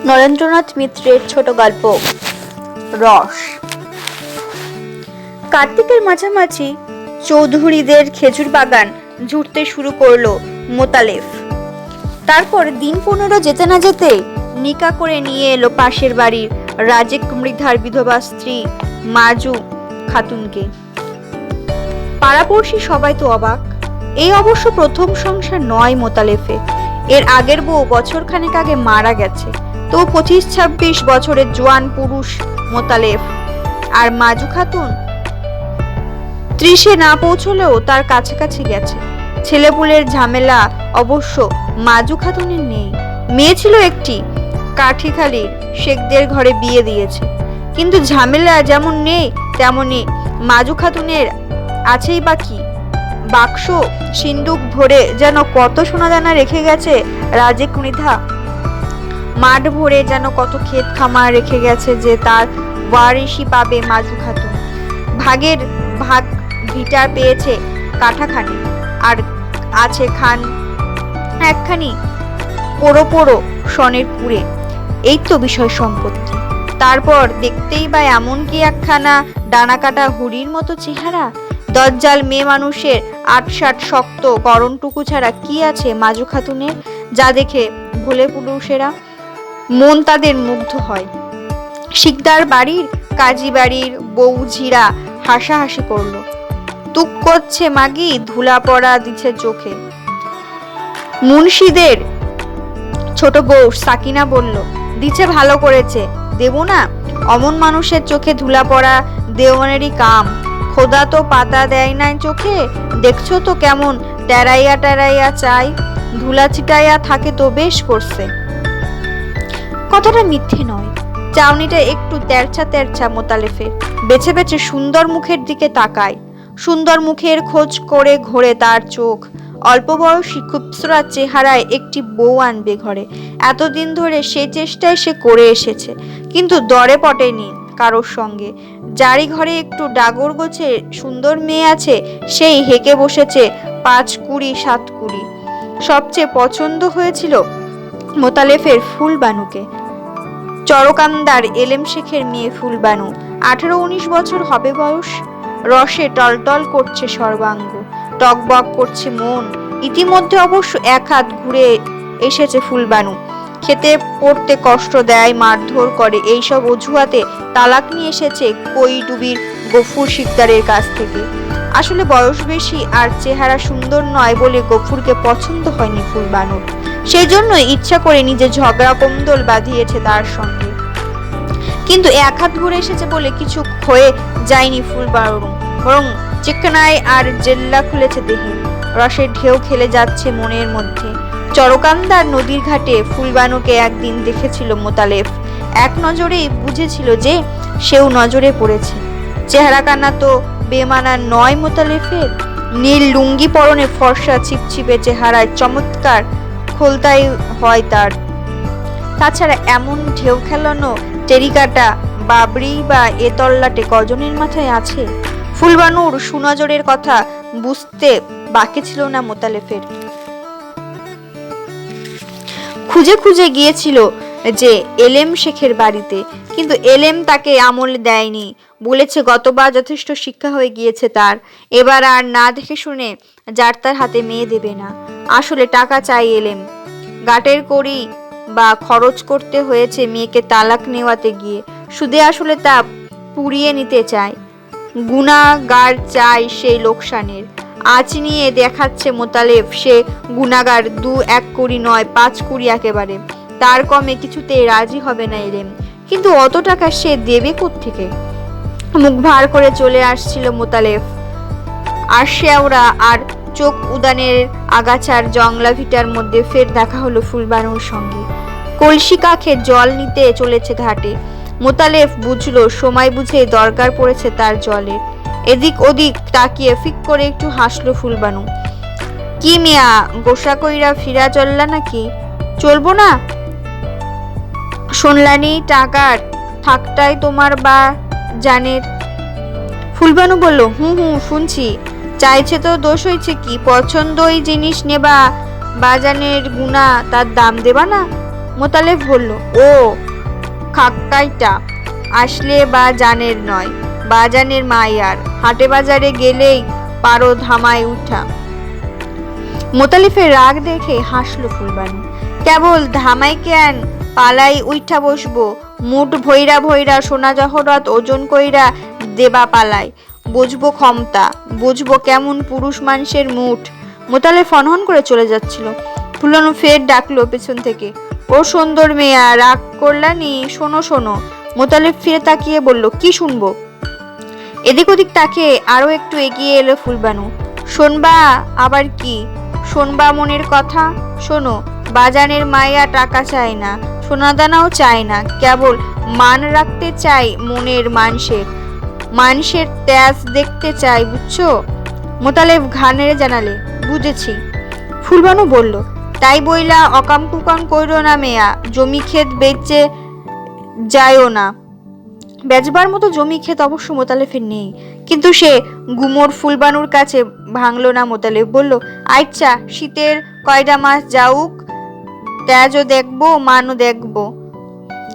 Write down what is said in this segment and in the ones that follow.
নরেন্দ্রনাথ মিত্রের ছোট গল্প রস। কার্তিকের মাঝামাঝি চৌধুরীদের খেজুর বাগান ঝুড়তে শুরু করলো মোতালেব। তারপর দিন 15 যেতে না যেতে নিকা করে নিয়ে এলো পাশের বাড়ির রাজেক মৃধার বিধবা স্ত্রী মাজু খাতুনকে। পাড়াপড়শি সবাই তো অবাক। এই অবশ্য প্রথম সংসার নয় মোতালেফে। এর আগের বউ বছর খানেক আগে মারা গেছে। তো 25-26 বছরের জোয়ান পুরুষ মোতালেব। আর মাজু খাতুন 30-এ না পৌঁছলেও তার কাছাকাছি গেছে। ছেলেপুলের ঝামেলা অবশ্য মাজু খাতুনের নেই। মেয়ে ছিল একটি, কাঠিখালি শেখদের ঘরে বিয়ে দিয়েছে। কিন্তু ঝামেলা যেমন নেই তেমনি মাজু খাতুনের আছেই বা কি। বাক্স সিন্দুক ভরে যেন কত সোনাদানা রেখে গেছে রাজেক মৃধা। মাঠ ভরে যেন কত ক্ষেত খামার রেখে গেছে যে তার ওয়ারিশি পাবে মাজু খাতুন। ভাগের ভাগ ভিটার পেয়েছে কাঠাখানি, আর আছে খান একখানি পোড়ো পোড়ো সনের কুড়ে। এই তো বিষয় সম্পত্তি। তারপর দেখতেই বা এমন কি একখানা ডানা কাটা হুড়ির মতো চেহারা। দজ্জাল মেয়ে মানুষের ৮-৬০ শক্ত গরমটুকু ছাড়া কি আছে মাজু খাতুনের, যা দেখে ভোলে পুরুষেরা মন তাদের মুগ্ধ হয়। শিকদার বাড়ির কাজী বাড়ির বউ ঝিরা হাসাহাসি করলো। তুক করছে মাগি, ধুলা পড়া দিচ্ছে চোখে। মুন্সিদের ছোট বউ সাকিনা বলল, দিচ্ছে ভালো করেছে, দেব না? অমন মানুষের চোখে ধুলা পড়া দেওয়ানেরই কাম। খোদা তো পাতা দেয় নাই চোখে, দেখছো তো কেমন টেরাইয়া টেরাইয়া চাই, ধুলা ছিটাইয়া থাকে তো বেশ করছে। কথাটা মিথ্যে নয়। চাউনিটা একটু তেরছা তেরছা মোতালেফের। বেছে বেছে সুন্দর মুখের দিকে তাকায়। সুন্দর মুখের খোঁজ করে ঘোরে তার চোখ। অল্প বয়সী খুবসুরাত চেহারায় একটি বউ আনবে ঘরে। এতদিন ধরে সে চেষ্টায় সে করে এসেছে, কিন্তু দরে পটেনি কারোর সঙ্গে। যারই ঘরে একটু ডাগর গোছে সুন্দর মেয়ে আছে, সেই হেঁকে বসেছে 5-20-7-20। সবচেয়ে পছন্দ হয়েছিল মোতালেফের ফুলবানুকে। চরকান্দার এলেম শেখের মেয়ে ফুলবানু। 18-19 বছর হবে বয়স। রসে টলটল করছে সর্বাঙ্গ, টকবক করছে মন। ইতিমধ্যে অবশ্য 1 হাত ঘুরে এসেছে ফুলবানু। খেতে পড়তে কষ্ট দেয়, মারধর করে, এইসব অজুহাতে তালাক নিয়ে এসেছে কৈডুবির গফুর শিকদারের কাছ থেকে। আসলে বয়স বেশি আর চেহারা সুন্দর নয় বলে গফুরকে পছন্দ হয়নি ফুলবানুর। সেই জন্য ইচ্ছা করে নিজে ঝগড়া কোন্দল বাঁধিয়েছে তার সঙ্গে। কিন্তু 1 হাত ঘুরে এসেছে বলে কিছু হয়ে যায়নি ফুলবানু, বরং চিকনায় আর জেল্লা খুলেছে দেহে। রসের ঢেউ খেলে যাচ্ছে মনের মধ্যে। চরকান্দার নদীর ঘাটে ফুলবানুকে একদিন দেখেছিল মোতালেব। এক নজরেই বুঝেছিল যে সেও নজরে পড়েছে। চেহারা কানা তো বেমানা নয় মোতালেফের। নীল লুঙ্গি পরনে ফর্সা ছিপছিপে চেহারায় চমৎকার খোলতাই হয় তার। তাছাড়া এমন ঢেউ খেলানো টেরিকাটা বাবরি বা এ তল্লাটে কজনের মাথায় আছে? ফুলবানুর সুনজরের কথা বুঝতে বাকি ছিল না মোতালেফের। খুঁজে খুঁজে গিয়েছিল যে এলেম শেখের বাড়িতে, কিন্তু এলেম তাকে আমল দেয়নি। বলেছে গতবার যথেষ্ট শিক্ষা হয়ে গিয়েছে তার, এবার আর না দেখে শুনে যার তার হাতে মেয়ে দেবে না। আসলে টাকা চাই এলেম। গাটের কড়ি বা খরচ করতে হয়েছে মেয়েকে তালাক নেওয়াতে গিয়ে। সুদে আসলে তা পুড়িয়ে নিতে চায়। গুনাগার চাই সেই লোকসানের। আজ নিয়ে দেখাচ্ছে মোতালেব সে গুনাগার। 2-1 কোটি নয়, 5 কোটি একেবারে। তার কমে কিছুতেই রাজি হবে না এলেম। কিন্তু অত টাকা সে দেবে কোত্থেকে? মুখ ভার করে চলে আসছিল মোতালেব। আর শেওড়া আর চোখ উদানের আগাছার জংলা ভিটার মধ্যে ফের দেখা হলো ফুলবানুর সঙ্গে। কলসি কাখে জল নিতে চলেছে ঘাটে। মোতালেব বুঝলো সময় বুঝে দরকার পড়েছে তার জলের। এদিক ওদিক তাকিয়ে ফিক করে একটু হাসলো ফুলবানু। কি মিয়া, গোসা কইরা ফিরা চললা নাকি? চলবো না? শুনলানি টাকার থাকটাই তোমার বা জানের। ফুলবানু বলল, হুম শুনছি। চাইছে তো দোষ হয়েছে কি? পছন্দ ওই জিনিস নেবা, বাজানের গুণা তার দাম দেবা না? মোতালেব বলল, ও খাক্কাইটা আসলে বা জানের নয়, বাজানের মাইয়ার, হাটে বাজারে গেলেই পারো ধামায় উঠা। মোতালিফের রাগ দেখে হাসলো ফুলবানু। কেবল ধামাই কেন, পালাই উইঠা বসবো, মুঠ ভৈরা ভৈরা সোনা জহরত ওজন কইরা দেবা পালায়, বুঝবো ক্ষমতা, বুঝবো কেমন পুরুষ মানুষের মুঠ। মোতালেব ফনহন করে চলে যাচ্ছিল। ফুলবানু ফের ডাকলো পেছন থেকে, ও সুন্দর মেয়া, রাগ করলানি, শোনো শোনো। মোতালেব ফিরে তাকিয়ে বলল, কি শুনবো? এদিক ওদিক তাকিয়ে আরো একটু এগিয়ে এলো ফুলবানু। শোনবা? আবার কি শোনবা? মনের কথা শোনো, বাজানের মাইয়া টাকা চায় না, সোনাদানাও চায় না, কেবল মান রাখতে চাই মনের মানুষের তেজ দেখতে চাই, বুঝছো? মোতালেব ঘাড় জানালে, বুঝেছি। ফুলবানু বলল, তাই বইলা অকাম কুকাম কইরো না মেয়া, জমি ক্ষেত বেচে যায়ও না। বেচবার মতো জমি ক্ষেত অবশ্য মোতালেফের নেই, কিন্তু সে গুমর ফুলবানুর কাছে ভাঙলো না। মোতালেব বলল, আচ্ছা, শীতের কয়টা মাস যাউক, তেজও দেখবো, মানও দেখবো,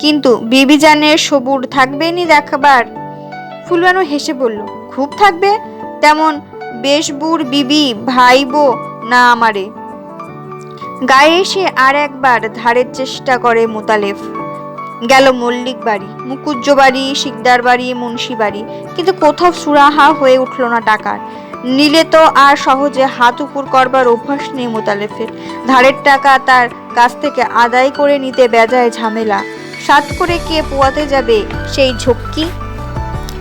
কিন্তু বিবিজানের সবুর থাকবে নি দেখাবার? ফুলবানু হেসে বলল, খুব থাকবে, তেমন বেশবুর বিবি ভাইবো না আমারে। গায়ে এসে আর একবার ধারের চেষ্টা করে মোতালেব। গেল মল্লিক বাড়ি, মুকুজ্জ বাড়ি, শিকদার বাড়ি, মুন্সি বাড়ি, কিন্তু কোথাও সুরাহা হয়ে উঠল না টাকার। নিলে তো আর সহজে হাত উপর করবার অভ্যাস নেই মোতালেফের। ধারের টাকা তার কাছ থেকে আদায় করে নিতে বেজায় ঝামেলা। সাত করে কে পোয়াতে যাবে সেই ঝক্কি।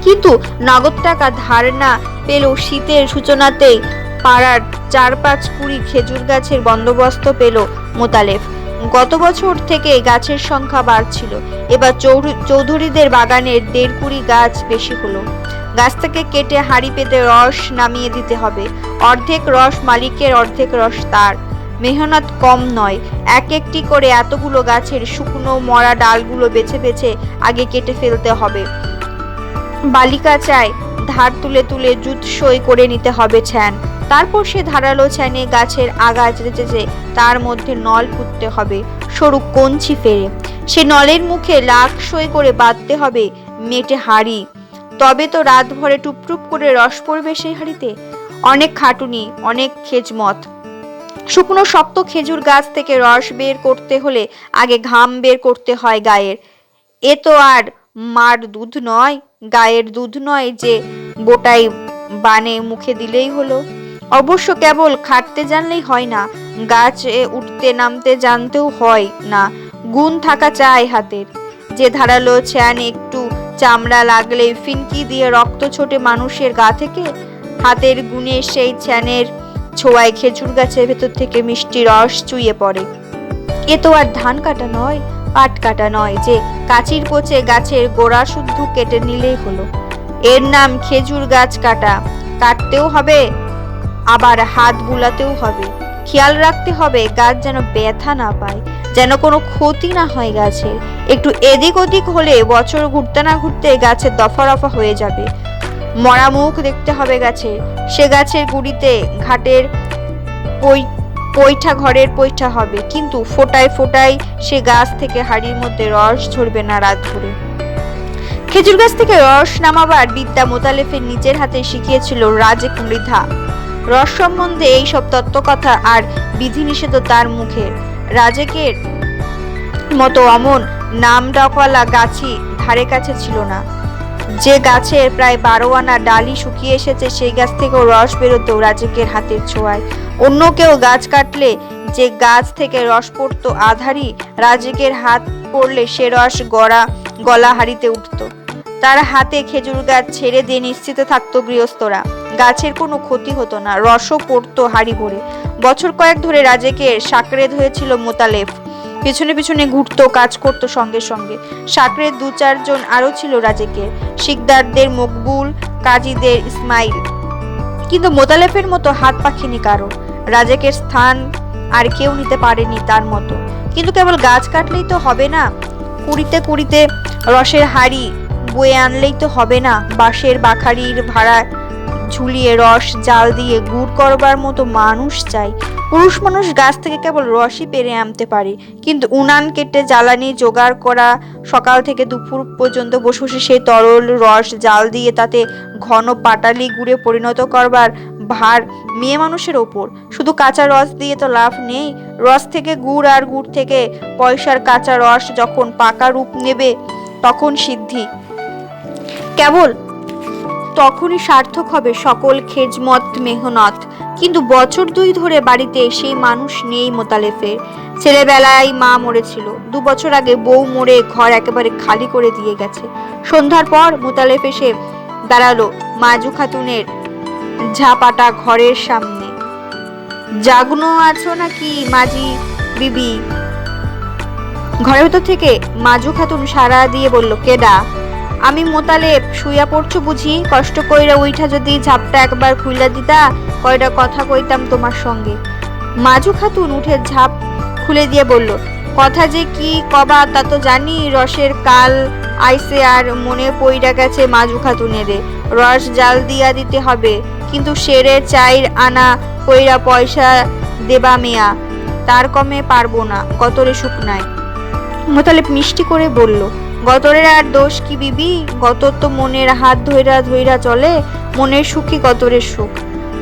কিন্তু নগদ টাকা ধার না পেলেও শীতের সূচনাতেই পাড়ার 4-5 কুড়ি খেজুর গাছের বন্দোবস্ত পেল মোতালেব। গত বছর থেকে গাছের সংখ্যা বাড়ছিল, এবার চৌধুরীদের বাগানের 1.5 কুড়ি গাছ বেশি হলো। গাছ থেকে কেটে হাঁড়ি পেতে রস নামিয়ে দিতে হবে। অর্ধেক রস মালিকের, অর্ধেক রস তার। মেহনত কম নয়। এক একটি করে এতগুলো গাছের শুকনো মরা ডালগুলো বেছে বেছে আগে কেটে ফেলতে হবে। বালিকা চায় ধার তুলে তুলে জুত সই করে নিতে হবে ছ্যান। তারপর সে ধারালো ছ্যানে গাছের আগা চেঁচে তার মধ্যে নল পুঁততে হবে সরু কঞ্চি ফেরে। সে নলের মুখে লাখ সই করে বাঁধতে হবে মেটে হাড়ি। তবে তো রাত ভরে টুপটুপ করে রস পড়বে সেই হাড়িতে। অনেক খাটুনি, অনেক খেজমত। শুকনো শক্ত খেজুর গাছ থেকে রস বের করতে হলে আগে ঘাম বের করতে হয় গায়ের। এ তো আর মার দুধ নয়, গায়ের দুধ নয় যে বোটাই বানে মুখে দিলেই হলো। অবশ্য কেবল খাটতে জানলেই হয় না, গাছে উঠতে নামতে জানতেও হয় না। গুণ থাকা চাই হাতের। যে ধারালো ছ্যান একটু চামড়া লাগলেই ফিনকি দিয়ে রক্ত ছোটে মানুষের গা থেকে। হাতের গুণে সেই ছ্যানের ছোঁয়ায় খেজুর গাছের ভেতর থেকে মিষ্টি রস চুইয়ে পড়ে। এ তো আর ধান কাটা নয়, পাট কাটা নয় যে কাচির কোচে গাছের গোড়া শুদ্ধ কেটে নিলেই হলো। এর নাম খেজুর গাছ কাটা। কাটতেও হবে, আবার হাত বুলাতেও হবে। খেয়াল রাখতে হবে গাছ যেন ব্যথা না পায়, যেন কোনো ক্ষতি না হয় গাছের। একটু এদিক ওদিক হলে বছর ঘুরতে না ঘুরতে গাছের দফা রফা হয়ে যাবে। মরা মুখ দেখতে হবে গাছের। সে গাছের গুড়িতে ঘাটের পৈঠা ঘরের পৈঠা হবে, কিন্তু ফোটায় ফোটায় সে গাছ থেকে হাড়ির মধ্যে রস ঝরবে না রাত ভরে। খেজুর গাছ থেকে রস নামাবার বিদ্যা মোতালেফের নিজের হাতে শিখিয়েছিল রাজেক মৃধা। রস সম্বন্ধে এইসব তত্ত্বকথা আর বিধিনিষেধ তার মুখে। রাজেকের মতো অমন নাম ডাকওয়ালা গাছি ধারে কাছে ছিল না। যে গাছের প্রায় 12 আনা ডালি শুকিয়ে এসেছে, সেই গাছ থেকেও রস বেরোতো রাজেকের হাতের ছোঁয়ায়। অন্য কেউ গাছ কাটলে যে গাছ থেকে রস পড়তো আধারি, রাজেকের হাত পড়লে সে রস গলা হাড়িতে উঠত। তার হাতে খেজুর গাছ ছেড়ে দিয়ে নিশ্চিত থাকতো গৃহস্থরা। গাছের কোনো ক্ষতি হতো না, রসও পড়তো হাড়ি ভরে। বছর কয়েক ধরে রাজেকের সাকরেদ হয়েছিল মোতালেব। পিছনে পিছনে ঘুরতো, কাজ করতো সঙ্গে সঙ্গে। সাকরেদ 2-4 জন আরো ছিল রাজেকের, শিকদারদের মকবুল, কাজীদের ইসমাইল। কিন্তু মোতালেবের মতো হাত পাখিনি কারো। রাজেকের স্থান আর কেউ নিতে পারেনি তার মতো। কিন্তু কেবল গাছ কাটলেই তো হবে না, কুড়িতে কুড়িতে রসের হাড়ি বয়ে আনলেই তো হবে না। বাঁশের বাখারির ভাড়া ঝুলিয়ে রস জাল দিয়ে গুড় করবার মতো মানুষ চাই। পুরুষ মানুষ গাছ থেকে কেবল রসই পেরে আনতে পারে, কিন্তু উনান কেটে জ্বালানি জোগাড় করা, সকাল থেকে দুপুর পর্যন্ত বসে বসে সেই তরল রস জাল দিয়ে তাতে ঘন পাটালি গুড়ে পরিণত করবার ভার মেয়ে মানুষের ওপর। শুধু কাঁচা রস দিয়ে তো লাভ নেই। রস থেকে গুড় আর গুড় থেকে পয়সার কাঁচা রস যখন পাকা রূপ নেবে তখন সিদ্ধি, কেবল তখনই সার্থক হবে সকল খেজমত মেহনত। কিন্তু বছর 2 ধরে বাড়িতে সেই মানুষ নেই মোতালেফের। ছেলেবেলায় মা মরেছিল, 2 বছর আগে বউ মরে ঘর একেবারে খালি করে দিয়ে গেছে। সন্ধ্যার পর মোতালেফ এসে দাঁড়ালো মাজু খাতুনের ঝাপাটা ঘরের সামনে। জাগনো আছো নাকি মাজি বিবি? ঘরের ভেতর থেকে মাজু খাতুন সাড়া দিয়ে বলল, কেডা? আমি মোতালেব। শুইয়া পড়ছো বুঝি? কষ্ট কইরা উইঠা যদি ঝাপটা একবার খুইলা দিতা, কয়টা কথা কইতাম তোমার সঙ্গে। মাজু খাতুন উঠে ঝাপ খুলে দিয়ে বলল, কথা যে কি কবা তা তো জানি। রসের কাল আইসে আর মনে পইরা গেছে মাজু খাতুনেরে। রস জাল দিয়া দিতে হবে, কিন্তু সেরে 4 আনা কইরা পয়সা দেবা মেয়া, তার কমে পারবো না, গতরে শুকনায়। মোতালেব মিষ্টি করে বলল, গতরের আর দোষ কি বিবি? গতর তো মনের হাত ধইরা ধইরা চলে, মনের সুখী গতরের সুখ।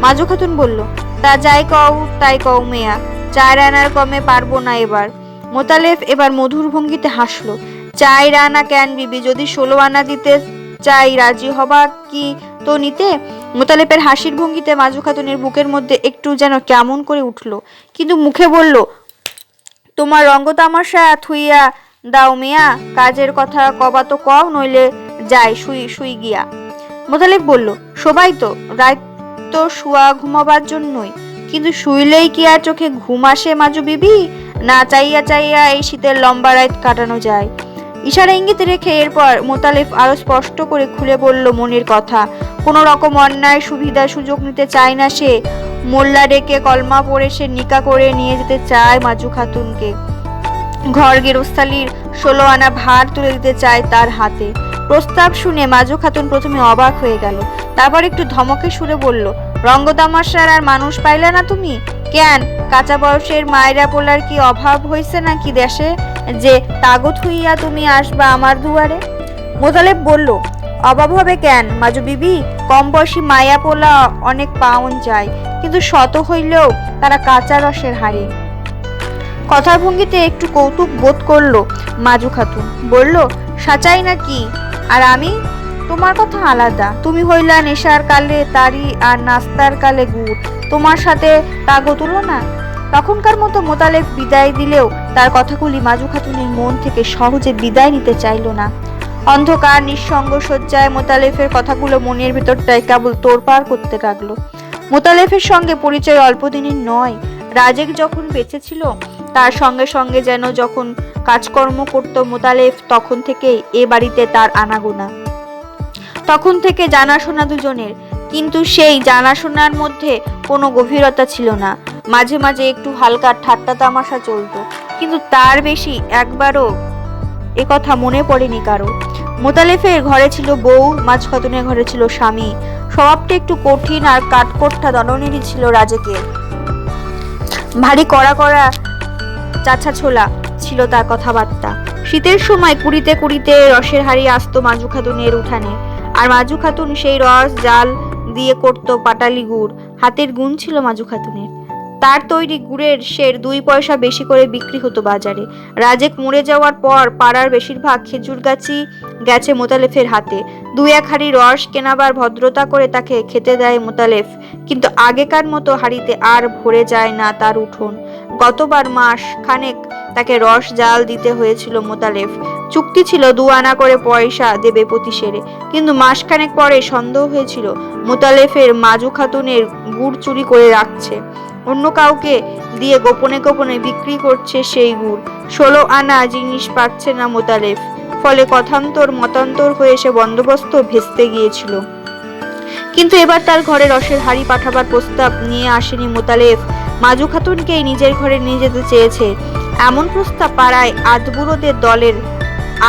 মাজু খাতুন বলল, তা যাই কও তাই কও মেয়া, 4 আনার কমে পারবো না এবার। মোতালেব এবার মধুর ভঙ্গিতে হাসলো। 4 আনা কেন বিবি? যদি 16 আনা দিতে চাই রাজি হবা কি তো নিতে? মোতালেবের হাসির ভঙ্গিতে মাজু খাতুনের বুকের মধ্যে একটু যেন কেমন করে উঠলো, কিন্তু মুখে বলল, তোমার রঙ্গ তামাশা থুইয়া দাও মিয়া, কাজের কথা কবা তো কও, নইলে যাই শুই গিয়া। মোতালেব বলল, সবাই তো রাত তো শুয়া ঘুমাবার জন্যই, কিন্তু শুইলেই কি আর চোখে ঘুম আসে মাজু বিবি? না চাইয়া চাইয়া এই শীতের লম্বা রাত কাটানো যায়। ইশারা ইঙ্গিত রেখে এরপর মোতালেব আরো স্পষ্ট করে খুলে বলল মনের কথা। কোনো রকম অন্যায় সুবিধা সুযোগ নিতে চায় না সে। মোল্লা ডেকে কলমা পড়ে সে নিকা করে নিয়ে যেতে চায় মাজু খাতুনকে। ঘর গেরস্থালির 16 আনা ভার তুলে দিতে চায় তার হাতে। প্রস্তাব শুনে মাজু খাতুন প্রথমে অবাক হয়ে গেল, তারপর একটু ধমকে সুরে বলল, রঙ্গতামাশার আর মানুষ পাইলে না তুমি? কেন, কাঁচা বয়সের মায়েরা পোলার কি অভাব হইছে নাকি দেশে, যে তাগত হইয়া তুমি আসবা আমার দুয়ারে? মোতালেব বলল, অভাব হবে কেন মাজু বিবি? কম বয়সী মায়া পোলা অনেক পাউন যায়, কিন্তু শত হইলেও তারা কাঁচা রসের হাড়ি। কথার ভঙ্গিতে একটু কৌতুক বোধ করলো মাজু খাতুন। বলল, সাচাই নাকি? আর আমি? তোমার কথা আলাদা। তুমি হইলা নেশার কালে তারি আর নাস্তার কালে গুড়, তোমার সাথে তাগো তুলো না। তখনকার মতো মোতালেব বিদায় দিলেও তার কথাগুলি মাজু খাতুনের মন থেকে সহজে বিদায় নিতে চাইল না। অন্ধকার নিঃসঙ্গ শয্যায় মোতালেফের কথাগুলো মনের ভেতরটায় কেবল তোড়পাড় করতে লাগলো। মোতালেফের সঙ্গে পরিচয় অল্প দিনের নয়। রাজেক যখন বেঁচে ছিল তার সঙ্গে সঙ্গে যেন যখন কাজকর্ম করত মোতালেফ, তখন থেকেই এ বাড়িতে তার আনাগোনা, তখন থেকে জানাশোনা দুজনের। কিন্তু সেই জানাশোনার মধ্যে কোনো গভীরতা ছিল না। মাঝে মাঝে একটু হালকা ঠাট্টা তামাশা চলতো, কিন্তু তার বেশি একবারও একথা মনে পড়েনি কারো। মোতালেফের ঘরে ছিল বউ, মাঝ খাতুনের ঘরে ছিল স্বামী। স্বভাবটা একটু কঠিন আর কাঠকোট্টা ধরনেরই ছিল রাজেকের। ভারী কড়া কড়া চাছা ছোলা ছিল তার কথাবার্তা। শীতের সময় কুড়িতে কুড়িতে রসের হাড়ি আসতো মাজু খাতুনের উঠানে, আর মাজু খাতুন সেই রস জাল দিয়ে করত পাটালি গুড়। হাতের গুণ ছিল মাজু খাতুনের। তার তৈরি গুড়ের সের 2 পয়সা বেশি করে বিক্রি হতো বাজারে। রাজেক মরে যাওয়ার পর পাড়ার বেশিরভাগ খেজুর গাছই গেছে মোতালেফের হাতে। 2-1 হাড়ি রস কেনাবার ভদ্রতা করে তাকে খেতে দেয় মোতালেফ, কিন্তু আগেকার মতো হাড়িতে আর ভরে যায় না তার উঠোন। গতবার মাস খানেক তাকে রস জাল দিতে হয়েছিল মোতালেফ। চুক্তি ছিল 2 আনা করে পয়সা দেবে প্রতি সেরে, কিন্তু মাসখানেক পরে সন্দেহ হয়েছিল মোতালেফের মাজু খাতুনের গুড় চুরি করে রাখছে, অন্য কাউকে দিয়ে গোপনে গোপনে বিক্রি করছে সেই গুড়। 16 আনা জিনিস পাচ্ছে না মোতালেফ, ফলে কথান্তর মতান্তর হয়ে সে বন্দোবস্ত ভেস্তে গিয়েছিল। কিন্তু এবার তার ঘরে রসের হাড়ি পাঠাবার প্রস্তাব নিয়ে আসেনি মোতালেফ। মাজু খাতুনকেই নিজের ঘরে নিয়ে যেতে চেয়েছে। এমন প্রস্তাব পাড়ায় আধবুড়োদের দলের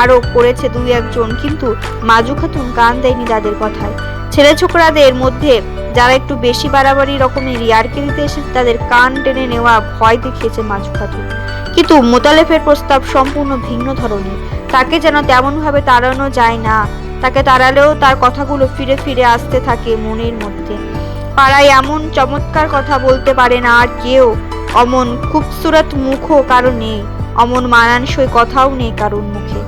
আরো করেছে 2-1 জন, কিন্তু মাজু খাতুন কান দেয়নি তাদের কথায়। ছেলে ছোকরাদের মধ্যে যারা একটু বেশি বাড়াবাড়ি রকমের ইয়ার্কি দিতে এসেছে তাদের কান টেনে নেওয়া ভয় দেখিয়েছে মাজু খাতুন। কিন্তু মোতালেফের প্রস্তাব সম্পূর্ণ ভিন্ন ধরনের। তাকে যেন তেমন ভাবে তাড়ানো যায় না। তাকে তাড়ালেও তার কথাগুলো ফিরে ফিরে আসতে থাকে মনের মধ্যে। পাড়ায় এমন চমৎকার কথা বলতে পারে না আর কেউ, অমন খুবসুরত মুখও কারো নেই, অমন মানানসই কথাও নেই কারোর মুখে।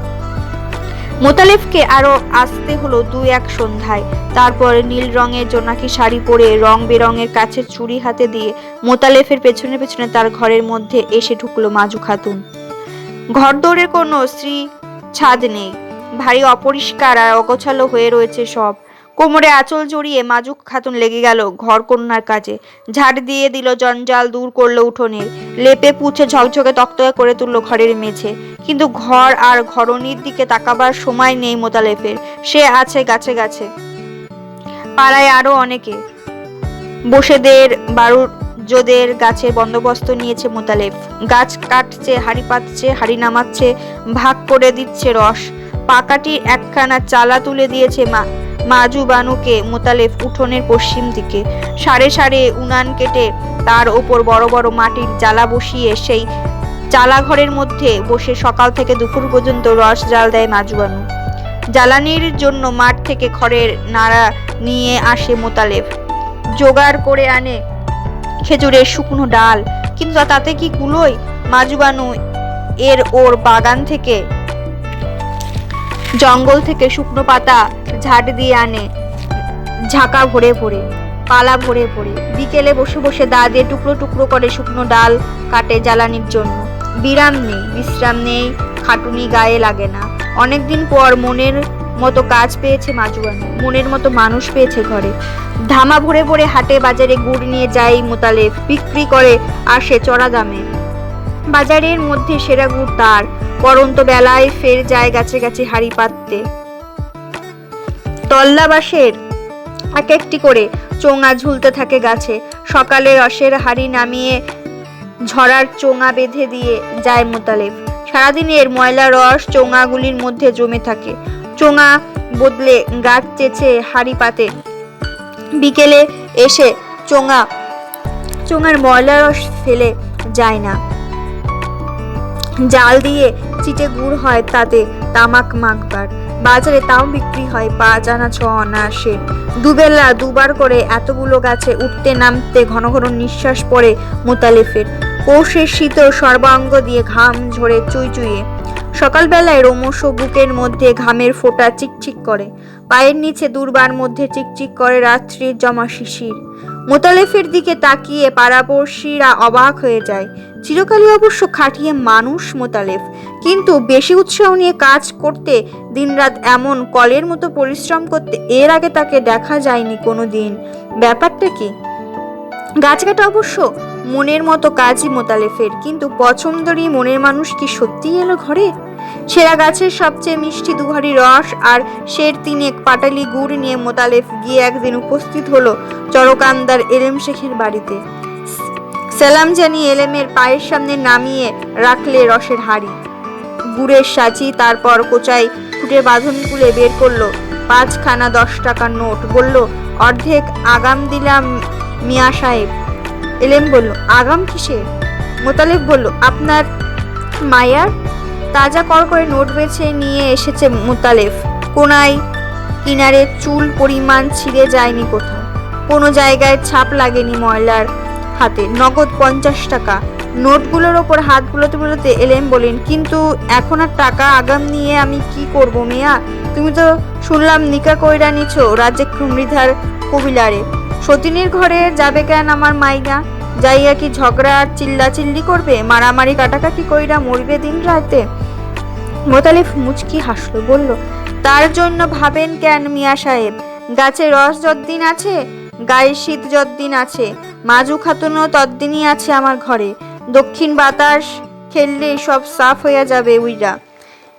মোতালেফকে আরো আসতে হলো 2-1 সন্ধ্যায়। তারপর নীল রঙের জোনাকি শাড়ি পরে রং বেরঙের কাছের চুড়ি হাতে দিয়ে মোতালেফের পেছনে পেছনে তার ঘরের মধ্যে এসে ঢুকলো মাজু খাতুন। ঘর দৌড়ের কোনো ছাদ নেই, ভারী অপরিষ্কার আর অগোছালো হয়ে রয়েছে সব। কোমরে আঁচল জড়িয়ে মাজু খাতুন লেগে গেল ঘর কন্যার কাজে। ঝাড় দিয়ে দিল, জঞ্জাল দূর করলো উঠোনের, লেপে পুছে ঝকঝকে তক্তকে করে তুললো ঘরের মেঝে। কিন্তু ঘর আর ঘরণীর দিকে তাকাবার সময় নেই মোতালেফের। সে আছে গাছে গাছে। পাড়ায় আরো অনেকে বসেদের বারুজোদের গাছের বন্দোবস্ত নিয়েছে মোতালেফ। গাছ কাটছে, হাড়ি পাতছে, হাড়ি নামাচ্ছে, ভাগ করে দিচ্ছে রস। পাকাটির একখানা চালা তুলে দিয়েছে মাজু বানুকে মোতালেফ উঠোনের পশ্চিম দিকে। সারে সারে উনান কেটে তার ওপর বড় বড় মাটির জ্বালা বসিয়ে সেই চালা ঘরের মধ্যে বসে সকাল থেকে দুপুর পর্যন্ত রস জাল দেয় মাজু বানু। জ্বালানির জন্য মাঠ থেকে খড়ের নাড়া নিয়ে আসে মোতালেফ। জোগাড় করে আনে খেজুরের শুকনো ডাল, কিন্তু তাতে কি কুলোয়? মাজু বানু ওর বাগান থেকে, জঙ্গল থেকে শুকনো পাতা ঝাড় দিয়ে আনে, ঝাঁকা ভরে ভরে, পালা ভরে ভরে। বিকেলে বসে বসে দা দিয়ে টুকরো টুকরো করে শুকনো ডাল কাটে জ্বালানির জন্য। বিরাম নেই, বিশ্রাম নেই, খাটুনি গায়ে লাগে না। অনেকদিন পর মনের মতো কাজ পেয়েছে মাজু বানু, মনের মতো মানুষ পেয়েছে ঘরে। ধামা ভরে ভরে হাটে বাজারে গুড় নিয়ে যায় মোতালেফ, বিক্রি করে আসে চড়া দামে। বাজারের মধ্যে সেরা গুড় তার। পরন্ত বেলায় ফের যায় গাছে গাছে হাড়ি পাততে। তল্লা বাঁশের এক একটি করে চোঙা ঝুলতে থাকে গাছে। সকালে রসের হাড়ি নামিয়ে ঝরার চোঙা বেঁধে দিয়ে যায় মোতালেফ। সারাদিনের ময়লা রস চোঙাগুলির মধ্যে জমে থাকে। চোঙা বদলে গাছ চেঁচে হাড়ি পাতে। বিকেলে এসে চোঙার ময়লা রস ফেলে যায় না। জাল দিয়ে চিটে গুড় হয় তাতে তামাক মাখবার। বাজারে তাও বিক্রি হয় 5 আনা 6 আনা আসে। দুবেলা দুবার করে এতগুলো গাছে উঠতে নামতে ঘন ঘন নিঃশ্বাস পড়ে মোতালেফের। পৌষের শীতেও সর্বাঙ্গ দিয়ে ঘাম ঝরে চুইচুইয়ে। সকালবেলায় রোমশ বুকের মধ্যে ঘামের ফোঁটা চিকচিক করে, পায়ের নিচে দুর্বার মধ্যে চিকচিক করে রাত্রির জমা শিশির। মোতালেফের দিকে তাকিয়ে পাড়াপড়শিরা অবাক হয়ে যায়। চিরকালই অবশ্য খাটিয়ে মানুষ মোতালেফ, কিন্তু বেশি উৎসাহ নিয়ে কাজ করতে, দিনরাত এমন কলের মতো পরিশ্রম করতে এর আগে তাকে দেখা যায়নি কোনো দিন। ব্যাপারটা কি? গাছ কাটা অবশ্য মনের মতো কাজই মোতালেফের, কিন্তু পছন্দরই মনের মানুষ কি সত্যিই এলো ঘরে? সেরা গাছের সবচেয়ে মিষ্টি 2 হাঁড়ি রস আর সের 3 পাটালি গুড় নিয়ে মোতালেফ গিয়ে একদিন উপস্থিত হলো চরকান্দার এলেম শেখের বাড়িতে। সালাম জানিয়ে এলেমের পায়ের সামনে নামিয়ে রাখলে রসের হাঁড়ি, গুড়ের সাজি, তারপর কোচায় ফুটে বাঁধন খুলে বের করলো 5 খানা 10 টাকার নোট। বলল, অর্ধেক আগাম দিলাম মিয়া সাহেব। এলেম বলল, আগাম কিসের? মোতালেফ বলল, আপনার মায়ার। তাজা কর করে নোট বেছে নিয়ে এসেছে মোতালেফ। কোনায় কিনারে চুল পরিমাণ ছিঁড়ে যায়নি কোথাও, কোনো জায়গায় ছাপ লাগেনি ময়লার হাতে। নগদ 50 টাকা। নোটগুলোর ওপর হাত বুলোতে বুলোতে এলেম বলেন, কিন্তু এখন আর টাকা আগাম নিয়ে আমি কি করব মিয়া? তুমি তো শুনলাম নিকা কইরা নিছো রাজ্যে মৃধার কবিলারে। সতীনের ঘরে যাবে কেন আমার মাইয়া? যাইয়া কি ঝগড়া আর চিল্লাচিল্লি করবে? মারামারি কাটাকাটি কইরা মরবে দিন রাতে? মোতালেফ মুচকি হাসলো, বলল, তার জন্য ভাবেন কেন মিয়া সাহেব? গাছে রস যতদিন আছে, গায়ে শীত যতদিন আছে, মাজু খাতুনও ততদিনই আছে আমার ঘরে। দক্ষিণ বাতাস খেললে সব সাফ হইয়া যাবে উইরা।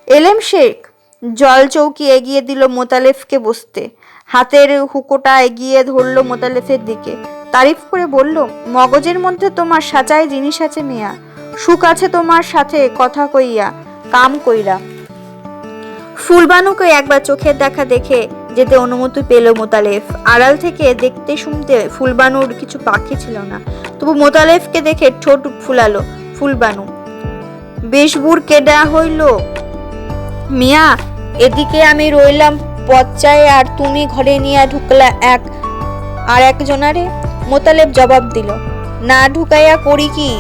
এলেম শেখ জল চৌকি এগিয়ে দিল মোতালেফকে বসতে। হাতের হুকোটা এগিয়ে ধরলো মোতালেফের দিকে। তারিফ করে বলল, মগজের মধ্যে তোমার সাচাই জিনিস আছে মিয়া। সুখ আছে তোমার সাথে কথা কইয়া, কাম কইরা। ফুলবানুকে একবার চোখের দেখা দেখে যেতে অনুমতি পেল মোতালেব। আড়াল থেকে দেখতে শুনতে ফুলবানুর কিছু পাখি ছিল না, তবু মোতালেবকে দেখে ঠোঁট ফুলালো ফুলবানু। বেশবুর কেডা হইল মিয়া, এদিকে আমি রইলাম পচ্চায় আর তুমি ঘরে নিয়ে ঢুকলা আর একজনারে। মোতালেব জবাব দিল, না ঢুকাইয়া করি কি?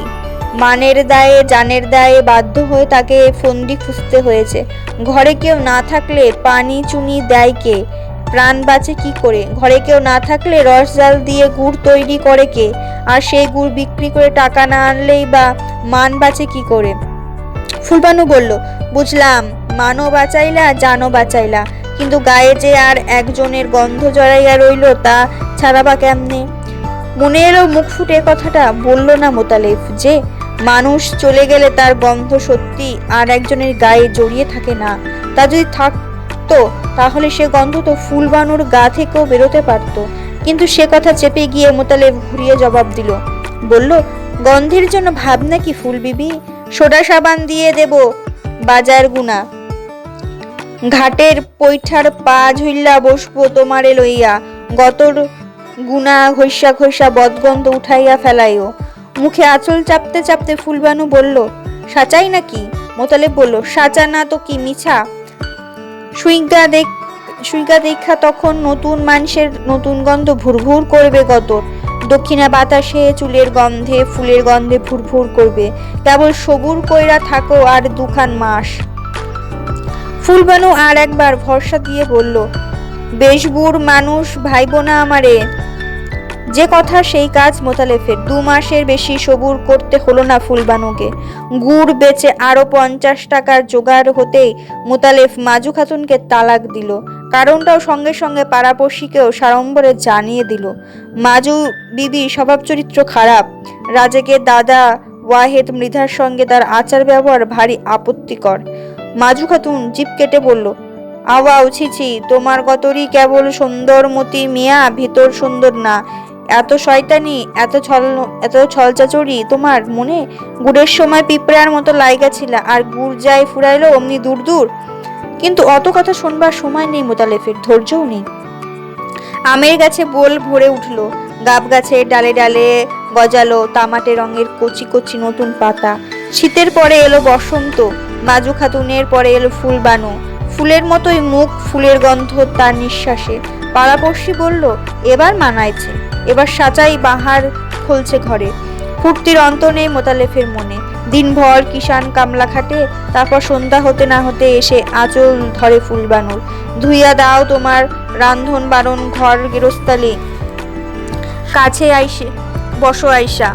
মানের দায়ে জানের দায়ে বাধ্য হয়ে তাকে ফন্দি খুঁজতে হয়েছে। ঘরে কেউ না থাকলে পানি চুনি দেয় কে? প্রাণ বাঁচে কি করে? ঘরে কেউ না থাকলে রস জাল দিয়ে গুড় তৈরি করে কে? আর সেই গুড় বিক্রি করে টাকা না আনলেই বা মান বাঁচে কি করে? ফুলবানু বলল, বুঝলাম, মানও বাঁচাইলা জানও বাঁচাইলা, কিন্তু গায়ে যে আর একজনের গন্ধ জড়াইয়া রইল তা ছাড়াবা কেমনে? মনে এলো মুখ ফুটে কথাটা বলল না মোতালেব, যে মানুষ চলে গেলে তার গন্ধ সত্যি আর একজনের গায়ে জড়িয়ে থাকে না। তা যদি থাকতো তাহলে সে গন্ধ তো ফুলবানুর গা থেকেও বেরোতে পারতো। কিন্তু সে কথা চেপে গিয়ে মোতালেব ঘুরিয়ে জবাব দিল, বলল, গন্ধের জন্য ভাবনা কি ফুল বিবি? সোডা সাবান দিয়ে দেব বাজার গুনা, ঘাটের পৈঠার পা ঝুইল্লা বসবো তোমারে লইয়া, গতর গুনা ঘষা ঘষা বদগন্ধ উঠাইয়া ফেলাইও। মুখে আঁচল চাপতে চাপতে ফুলবানু বলল, সাচাই নাকি? মোতালেব বলল, সাচা না তো কি মিছা। সুইগা দেখা তখন নতুন মানুষের নতুন গন্ধ ভুরভুর করবে গতর। দক্ষিণা বাতাসে চুলের গন্ধে ফুলের গন্ধে ভুরভুর করবে। কেবল সবুর কইরা থাকো আর দুখান মাস। ফুলবানু আর একবার ভরসা দিয়ে বলল, বেশবুর মানুষ ভাইব না আমারে। যে কথা সেই কাজ মোতালেফের। 2 মাসের বেশি সবুর করতে হলো না ফুলবানুকে। গুড় বেচে আরো 50 টাকার জোগাড় হতেই মোতালেফ মাজু খাতুনকে তালাক দিল। কারণটাও সঙ্গে সঙ্গে পাড়াপড়শিকেও সাড়ম্বরে জানিয়ে দিল। মাজু বিবি স্বভাব চরিত্র খারাপ। রাজেকের দাদা ওয়াহেদ মৃধার সঙ্গে তার আচার ব্যবহার ভারী আপত্তিকর। মাজু খাতুন জিভ কেটে বলল, আওয়াও ছিছি, তোমার গতরই কেবল সুন্দরমতি মিয়া, ভিতর সুন্দর না। এত শয়তানি, এত ছলচাচড়ি তোমার মনে? গুড়ের সময় পিঁপড়ার মতো লাইগা ছিল, আর গুড় যাই ফুরাইলো অমনি দূর দূর। কিন্তু অত কথা শুনবার সময় নেই মোতালেফের, ধৈর্যও নেই। আমের গাছে বোল ভরে উঠলো, গাব গাছের ডালে ডালে গজালো তামাটে রঙের কচি কচি নতুন পাতা। শীতের পরে এলো বসন্ত, মাজু খাতুনের পরে এলো ফুলবানু। ফুলের মতোই মুখ, ফুলের গন্ধ তার নিঃশ্বাসে। পাড়াপড়শি বলল, এবার মানাইছে, এবার সাচাই বাহার খুলছে ঘরে। ফুর্তির অন্ত নেই মোতালেফের মনে। দিনভর কিষান কামলা খাটে, তারপর সন্ধ্যা হতে না হতে এসে আঁচল ধরে ফুলবানুর। ধুইয়া দাও তোমার রান্ধন বারণ ঘর গেরস্তালি, কাছে আইসে বসো আইসা।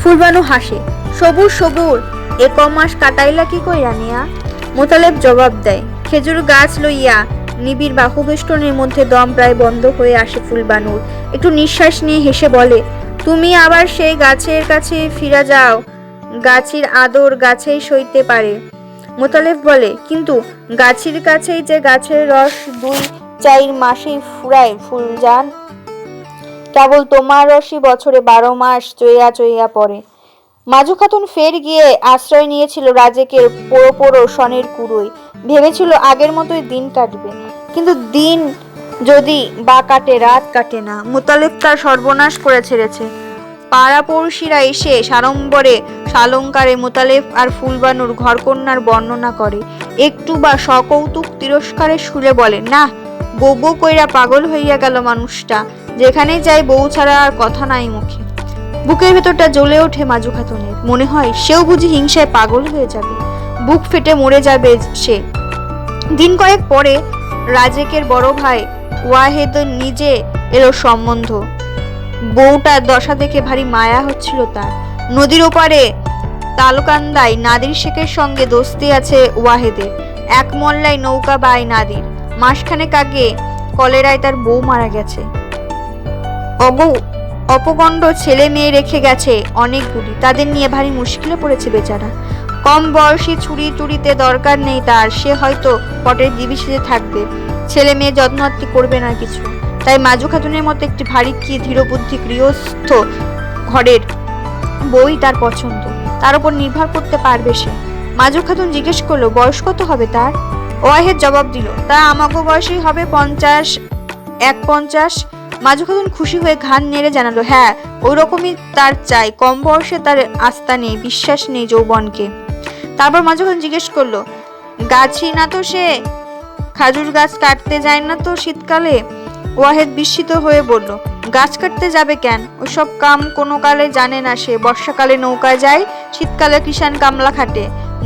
ফুলবানু হাসে, সবুর সবুর, এ কমাস কাটাইলা কি কইরা নিয়া? মোতালেব জবাব দেয়, খেজুর গাছ লইয়া। নিবিড় বাহুবেষ্টনের মধ্যে দম প্রায় বন্ধ হয়ে আসে ফুলবানুর। একটু নিঃশ্বাস নিয়ে হেসে বলে, তুমি আবার সেই গাছের কাছে ফিরা যাও, গাছের আদর গাছেই সইতে পারে। মোতালেব বলে, কিন্তু গাছের কাছেই যে গাছের রস 2-4 মাসেই ফুরায় ফুলজান, কেবল তোমার রসই বছরে 12 মাস চইয়া চইয়া পড়ে। মাজু খাতুন ফের গিয়ে আশ্রয় নিয়েছিল রাজেকের পোড়ো পোড়ো সনের কুড়োয়। ভেবেছিল আগের মতোই দিন কাটবে, কিন্তু দিন যদি বা কাটে, রাত কাটে না। মোতালেব তার সর্বনাশ করে ছেড়েছে। পাড়াপড়শিরা এসে সাড়ম্বরে সালঙ্কারে মোতালেব আর ফুলবানুর ঘরকন্যার বর্ণনা করে। একটু বা সকৌতুক তিরস্কারের সুরে বলে, না, বউ বউ কইরা পাগল হইয়া গেল মানুষটা, যেখানে যাই বউ ছাড়া আর কথা নাই মুখে। বুকের ভেতরটা জ্বলে ওঠে মাজু খাতুনের। মনে হয় সেও বুঝি হিংসায় পাগল হয়ে যাবে, বুক ফেটে মরে যাবে সে। দিন কয়েক পরে রাজেকের বড় ভাই ওয়াহেদ নিজে এলো সম্বন্ধ। বউটার দশা দেখে ভারী মায়া হচ্ছিল তার। নদীর ওপারে তালকান্দায় নাদির শেখের সঙ্গে দোস্তি আছে ওয়াহেদের। এক মল্লায় নৌকা বায় নাদির। মাসখানেক আগে কলেরায় তার বউ মারা গেছে। অপগণ্ড ছেলে মেয়ে রেখে গেছে অনেকগুলি, তাদের নিয়ে ভারী মুশকিলে পড়েছে বেচারা। কম বয়সী ছুরি টুরিতে দরকার নেই তার, সে হয়তো পটের দিবি সেজে থাকবে, ছেলে মেয়ে যত্নআত্তি করবে না কিছু। তাই মাজু খাতুনের মতো একটি ভারী কি ধীরবুদ্ধি গৃহস্থ ঘরের বই তার পছন্দ, তার উপর নির্ভর করতে পারবে সে। মাজু খাতুন জিজ্ঞেস করলো, বয়স কত হবে তার? ওয়াহেদ জবাব দিল, তা আমাগো বয়সই হবে 51। মাজু খাতুন খুশি হয়ে ঘাড় নেড়ে জানালো, হ্যাঁ ওই রকমই তার চাই, কম বয়সে তার আস্থা নেই, বিশ্বাস নেই যৌবনকে। তারপর মাজু খাতুন জিজ্ঞেস করলো, গাছই না তো সে, খাজুর গাছ কাটতে যায় না তো শীতকালে? ওয়াহেদ বিস্মিত হয়ে বলল, গাছ কাটতে যাবে কেন? ওইসব কাম কোনো কালে জানে না সে। বর্ষাকালে নৌকায় যায়, শীতকালে কিষান কামলা খাটে,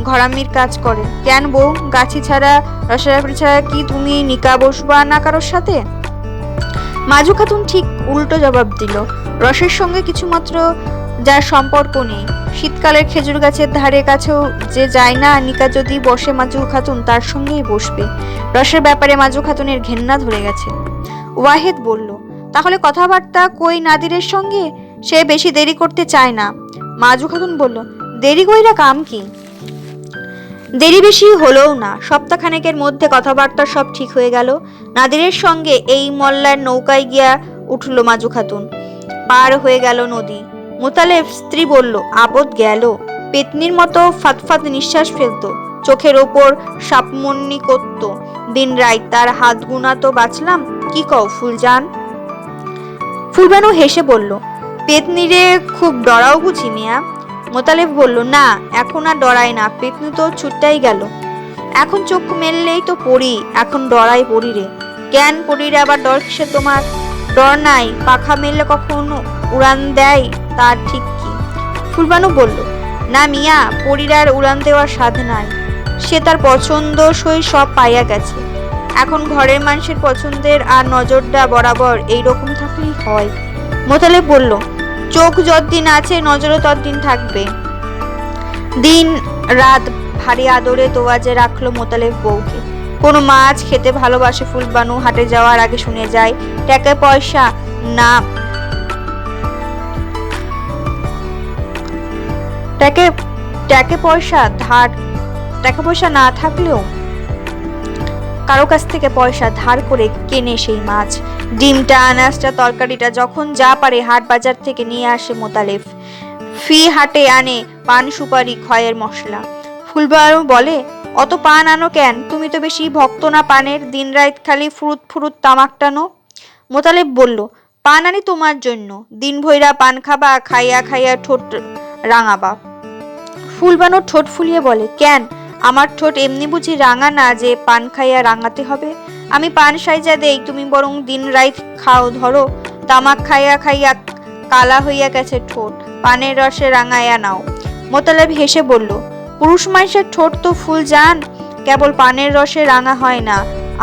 ঘরামির কাজ করে। কেন বউ, গাছি ছাড়া রসায়ন ছাড়া কি তুমি নিকা বসবা না কারোর সাথে? মাজু খাতুন ঠিক উল্টো জবাব দিল, রসের সঙ্গে কিছুমাত্র যার সম্পর্ক নেই, শীতকালের খেজুর গাছের ধারে কাছেও যে যায় না, নিকা যদি বসে মাজু খাতুন তার সঙ্গেই বসবে। রসের ব্যাপারে মাজু খাতুনের ঘেন্না ধরে গেছে। ওয়াহেদ বলল, তাহলে কথাবার্তা কই নাদিরের সঙ্গে? সে বেশি দেরি করতে চায় না। মাজু খাতুন বলল, দেরি কইরা কাম কি? দেরি বেশি হলোও না, সপ্তাহখানেকের মধ্যে কথাবার্তা সব ঠিক হয়ে গেল। নাদিরের সঙ্গে এই মল্লার নৌকায় গিয়া উঠল মাজু খাতুন। পার হয়ে গেল নদী। মোতালেব স্ত্রী বলল, আপদ গেল। পেতনির মতো ফাতফাত নিঃশ্বাস ফেলত, চোখের ওপর সাপমন্নি করত দিন রাত। তার হাত গুনা তো বাঁচলাম। কি কও ফুলজান? ফুলবানু হেসে বলল, পেতনিরে খুব ডরাও বুঝি মিয়া? মোতালেব বলল, না এখন আর ডরায় না, পেতনি তো ছুটটাই গেল। এখন চোখ মেললেই তো পড়ি, এখন ডরাই পড়ি রে। কেন পড়িরে আবার ডর কিসে তোমার? ডর নাই, পাখা মেললে কখন উড়ান দেয় তার ঠিক কি? ফুলবানু বলল, না মিয়া, পরিরার উড়ান দেওয়ার সাধ নাই, সে তার পছন্দ সই সব পাইয়া গেছে। এখন ঘরের মানুষের পছন্দের আর নজরটা বরাবর এইরকম থাকলেই হয়। মোতালেব বলল, চোখ যতদিন আছে নজরও ততদিন থাকবে। দিন রাত ভারী আদরে তোয়াজে রাখলো মোতালেব বউকে। কোনো মাছ খেতে ভালোবাসে ফুলবানু, হাটে যাওয়ার আগে শুনে যায়, টাকা পয়সা না টাকা পয়সা না থাকলেও কারো কাছ থেকে পয়সা ধার করে কেনে সেই মাছ। ডিমটা, আনাজটা, তরকারিটা যখন যা পারে হাট বাজার থেকে নিয়ে আসে মোতালেব। ফি হাটে আনে পান, সুপারি, খয়ের মশলা। ফুলবানু বলে, অত পান আনো কেন? তুমি তো বেশি ভক্ত না পানের, দিন রাত খালি ফুরুত ফুরুত তামাক টানো। মোতালেব বলল, পান আনি তোমার জন্য, দিন ভৈরা পান খাবা, খাইয়া খাইয়া ঠোঁট রাঙাবা। ফুলবানু ঠোঁট ফুলিয়ে বলে, কেন আমার ঠোঁট এমনি বুঝি রাঙা না যে পান খাইয়া রাঙাতে হবে? আমি পান সাইজা দেই, তুমি বরং দিন রাত খাও। ধরো, তামাক খাইয়া খাইয়া কালা হইয়া গেছে ঠোঁট, পানের রসে রাঙাইয়া নাও। মোতালেব হেসে বলল, পুরুষ মানুষের ঠোঁট তো ফুল জান, কেবল পানের রসে রাঙা হয় না,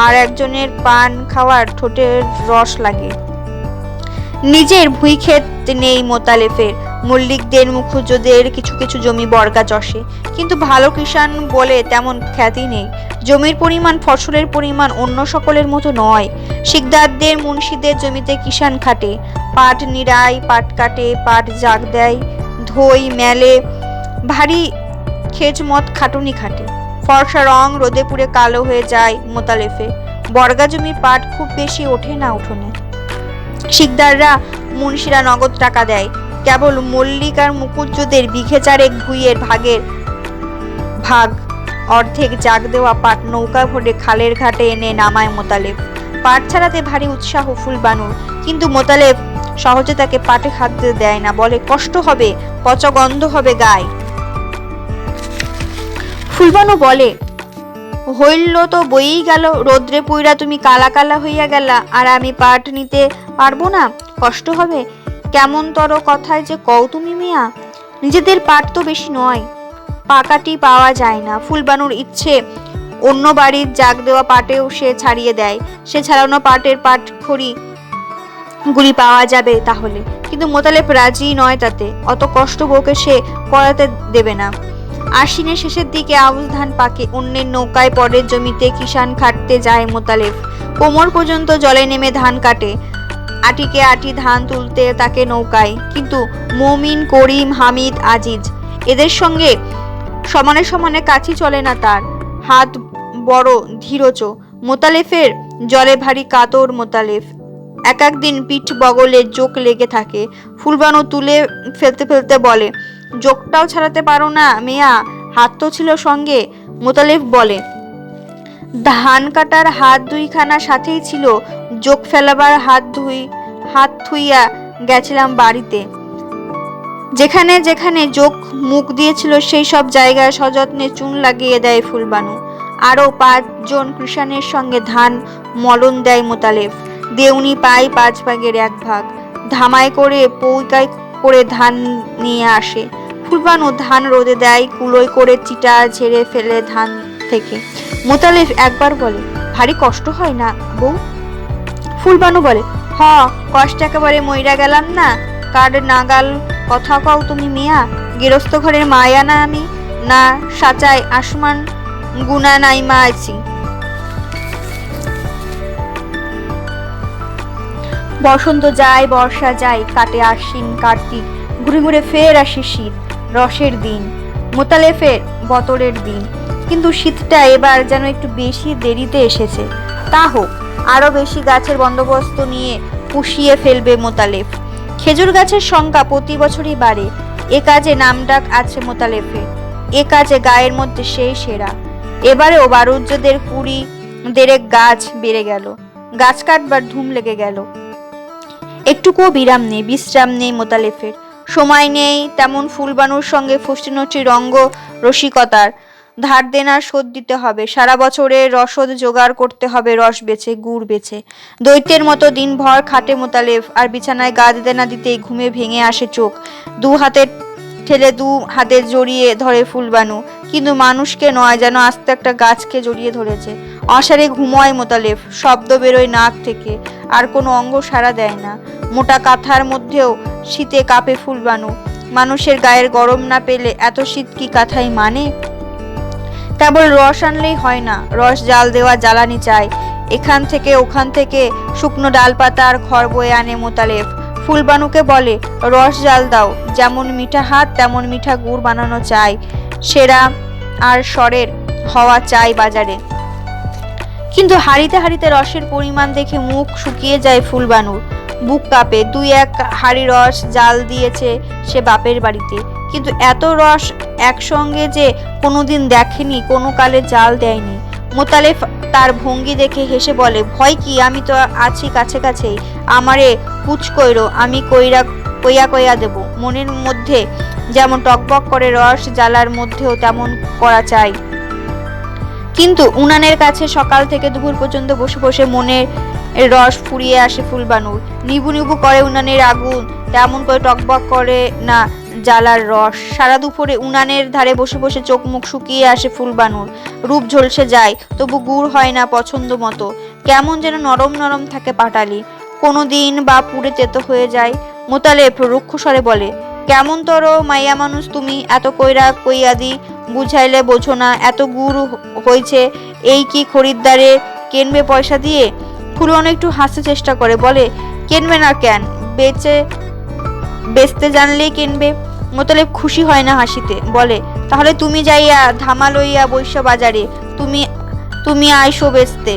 আর একজনের পান খাওয়ার ঠোঁটের রস লাগে। নিজের ভুঁই ক্ষেত নেই মোতালেফের, মল্লিকদের মুখুজ্জদের কিছু কিছু জমি বর্গা চষে, কিন্তু ভালো কিষান বলে তেমন খ্যাতি নেই। জমির পরিমাণ, ফসলের পরিমাণ অন্য সকলের মতো নয়। শিকদারদের, মুন্সিদের জমিতে কিষান খাটে, পাট নিড়ায়, পাট কাটে, পাট জাগ দেয়, ধই মেলে, ভারী খেজমত খাটুনি খাটে। ফর্সা রং রোদে পুড়ে কালো হয়ে যায় মোতালেফে। বর্গা জমির পাট খুব বেশি ওঠে না উঠোনে। শিকদাররা, মুন্সিরা নগদ টাকা দেয়, কেবল মল্লিক আর মুকুজ্জদের বিঘে চারেক ভুঁইয়ের ভাগ অর্ধেক জাগ দেওয়া পাট নৌকা ভরে খালের ঘাটে এনে নামায় মোতালেব। পাট ছাড়াতে ভারী উৎসাহ ফুলবানুর, কিন্তু মোতালেব সহজে তাকে পাটে খাদ্য দেয় না, বলে কষ্ট হবে, পচা গন্ধ হবে গায়ে। ফুলবানু বলে, হইল তো বইই গেল, রোদ্রে পুইরা তুমি কালা কালা হইয়া গেলা, আর আমি পাট নিতে পারবো না, কষ্ট হবে। কেমন তর কথায় যে কও তুমি মিয়া? নিজেদের পাট তো বেশি নয়, পাকাটি পাওয়া যায় না। ফুলবানুর ইচ্ছে অন্য বাড়ির জাগ দেওয়া পাটেও সে ছাড়িয়ে দেয়, সে ছাড়ানো পাটের পাট খড়ি গুলি পাওয়া যাবে তাহলে, কিন্তু মোতালেব রাজি নয় তাতে, অত কষ্ট বউকে সে করাতে দেবে না। আশ্বিনের শেষের দিকে আউশ ধান পাকে, অন্যের নৌকায় পরের জমিতে কিষান খাটতে যায় মোতালেব। কোমর পর্যন্ত জলে নেমে ধান কাটে, আটিকে আটি ধান তুলতে তাকে নৌকায়, কিন্তু মমিন, করিম, হামিদ, আজিজ এদের সঙ্গে সমানে সমানে কাছি চলে না তার, হাত বড় ধীরচ। মোতালেফের জলে ভারী কাতর মোতালেফ, এক একদিন পিঠ বগলে জোক লেগে থাকে। ফুলবানু তুলে ফেলতে ফেলতে বলে, জোকটাও ছাড়াতে পারো না মেয়া? হাত তো ছিল সঙ্গে। মোতালেব বলে, ধান কাটার হাত দুইখানা সাথেই ছিল, যোগ ফেলাবার হাত থুইয়া গেছিলাম বাড়িতে। যেখানে যেখানে যোগ মুখ দিয়েছিল সেই সব জায়গায় সযত্নে চুন লাগিয়ে দেয় ফুলবানু। আরো 5 জন কৃষাণের সঙ্গে ধান মলন দেয় মোতালেব। দেউনি পায় 5 ভাগের 1 ভাগ। ধামাই করে পৌকায় করে ধান নিয়ে আসে। ফুলবানু ধান রোদে দেয়, কুলোয় করে চিটা ঝেড়ে ফেলে ধান থেকে। মোতালেব একবার বলে, ভারী কষ্ট হয় না বউ? ফুলবানু বলে, কষ্ট একেবারে মইরা গেলাম না। কার নাগাল কথা কও তুমি মিয়া? গেরস্ত ঘরের মায়া না আমি, না সাচায় আসমান গুনা নাইমা আছি। বসন্ত যায়, বর্ষা যায়, কাটে আশ্বিন কার্তিক, ঘুরে ঘুরে ফের আসে শীত, রসের দিন, মোতালেফের বতরের দিন। কিন্তু শীতটা এবার যেন একটু বেশি দেরিতে এসেছে। তা হোক, আরো বেশি গাছের বন্দোবস্ত নিয়ে পুষিয়ে ফেলবে মোতালেব। খেজুর গাছের সংখ্যা প্রতি বছরই বাড়ে। এ কাজে নামডাক আছে মোতালেফের। এ কাজে গায়ের মধ্যে সেই সেরা। এবারেও বারুজ্যদের 20 গাছ বেড়ে গেল। গাছ কাটবার ধুম লেগে গেল। একটুকুও বিরাম নেই, বিশ্রাম নেই মোতালেফের। সময় নেই তেমন ফুলবানুর সঙ্গে ফষ্টিনষ্টি রঙ্গ রসিকতার। ধার দেনা শোধ দিতে হবে, সারা বছরের রসদ জোগাড় করতে হবে, রস বেচে গুড় বেচে। দৈত্যের মতো দিনভর খাটে মোতালেব, আর বিছানায় গা দিতে না দিতেই ঘুমে ভেঙে আসে চোখ। 2 হাতে ঠেলে 2 হাতে জড়িয়ে ধরে ফুলবানু, কিন্তু মানুষকে নয়, যেন আস্তে একটা গাছকে জড়িয়ে ধরেছে। অসারে ঘুমোয় মোতালেব, শব্দ বেরোয় নাক থেকে, আর কোনো অঙ্গ সাড়া দেয় না। মোটা কাঁথার মধ্যেও শীতে কাঁপে ফুলবানু। মানুষের গায়ের গরম না পেলে এত শীত কি কাঁথাই মানে? কেবল রস আনলেই হয় না, রস জাল দেওয়া জ্বালানি চাই। এখান থেকে ওখান থেকে শুকনো ডালপাতা আর খড় বয়ে আনে মোতালেব। ফুলবানুকে বলে, রস জাল দাও, যেমন মিঠা হাত তেমন মিঠা গুড় বানানো চাই, সেরা আর স্বরের হওয়া চাই বাজারে। কিন্তু হাঁড়িতে হাঁড়িতে রসের পরিমাণ দেখে মুখ শুকিয়ে যায় ফুলবানুর, বুক কাঁপে। 2-1 হাঁড়ি রস জাল দিয়েছে সে বাপের বাড়িতে, কিন্তু এত রস একসঙ্গে যে কোনোদিন দেখেনি, কোনো কালে জাল দেয়নি। মোতালেব তার ভঙ্গি দেখে হেসে বলে, ভয় কি, আমি তো আছি কাছে কাছেই, আমারে পুচ কইরো, আমি কইয়া দেব। মনের মধ্যে যেমন টকবক করে, রস জ্বালার মধ্যেও তেমন করা চাই। কিন্তু উনানের কাছে সকাল থেকে দুপুর পর্যন্ত বসে বসে মনের রস ফুরিয়ে আসে ফুলবানুর। নিবু নিবু করে উনানের আগুন, তেমন করে টকবক করে না জ্বালার রস। সারা দুপুরে উনানের ধারে বসে বসে চোখ মুখ শুকিয়ে আসে ফুলবানুর। রূপ ঝলসে যায়, তবু গুড় হয় না পছন্দ মতো। কেমন যেন নরম নরম থাকে পাটালি, কোনো দিন বা পুড়ে তেতো হয়ে যায়। মোতালেব রুক্ষ স্বরে বলে, কেমন তর মাইয়া মানুষ তুমি, এত কইয়া দি, বুঝাইলে বোঝো না, এত গুড় হয়েছে, এই কি খরিদ্দারে কেনবে পয়সা দিয়ে? ফুলবানু একটু হাসতে চেষ্টা করে, বলে, কেনবে না কেন, বেচতে জানলেই কিনবে। মোতালেব খুশি হয় না হাসিতে, বলে, তাহলে তুমি যাইয়া ধামা লইয়া বৈশ্য বাজারে, তুমি আইসো বেচতে।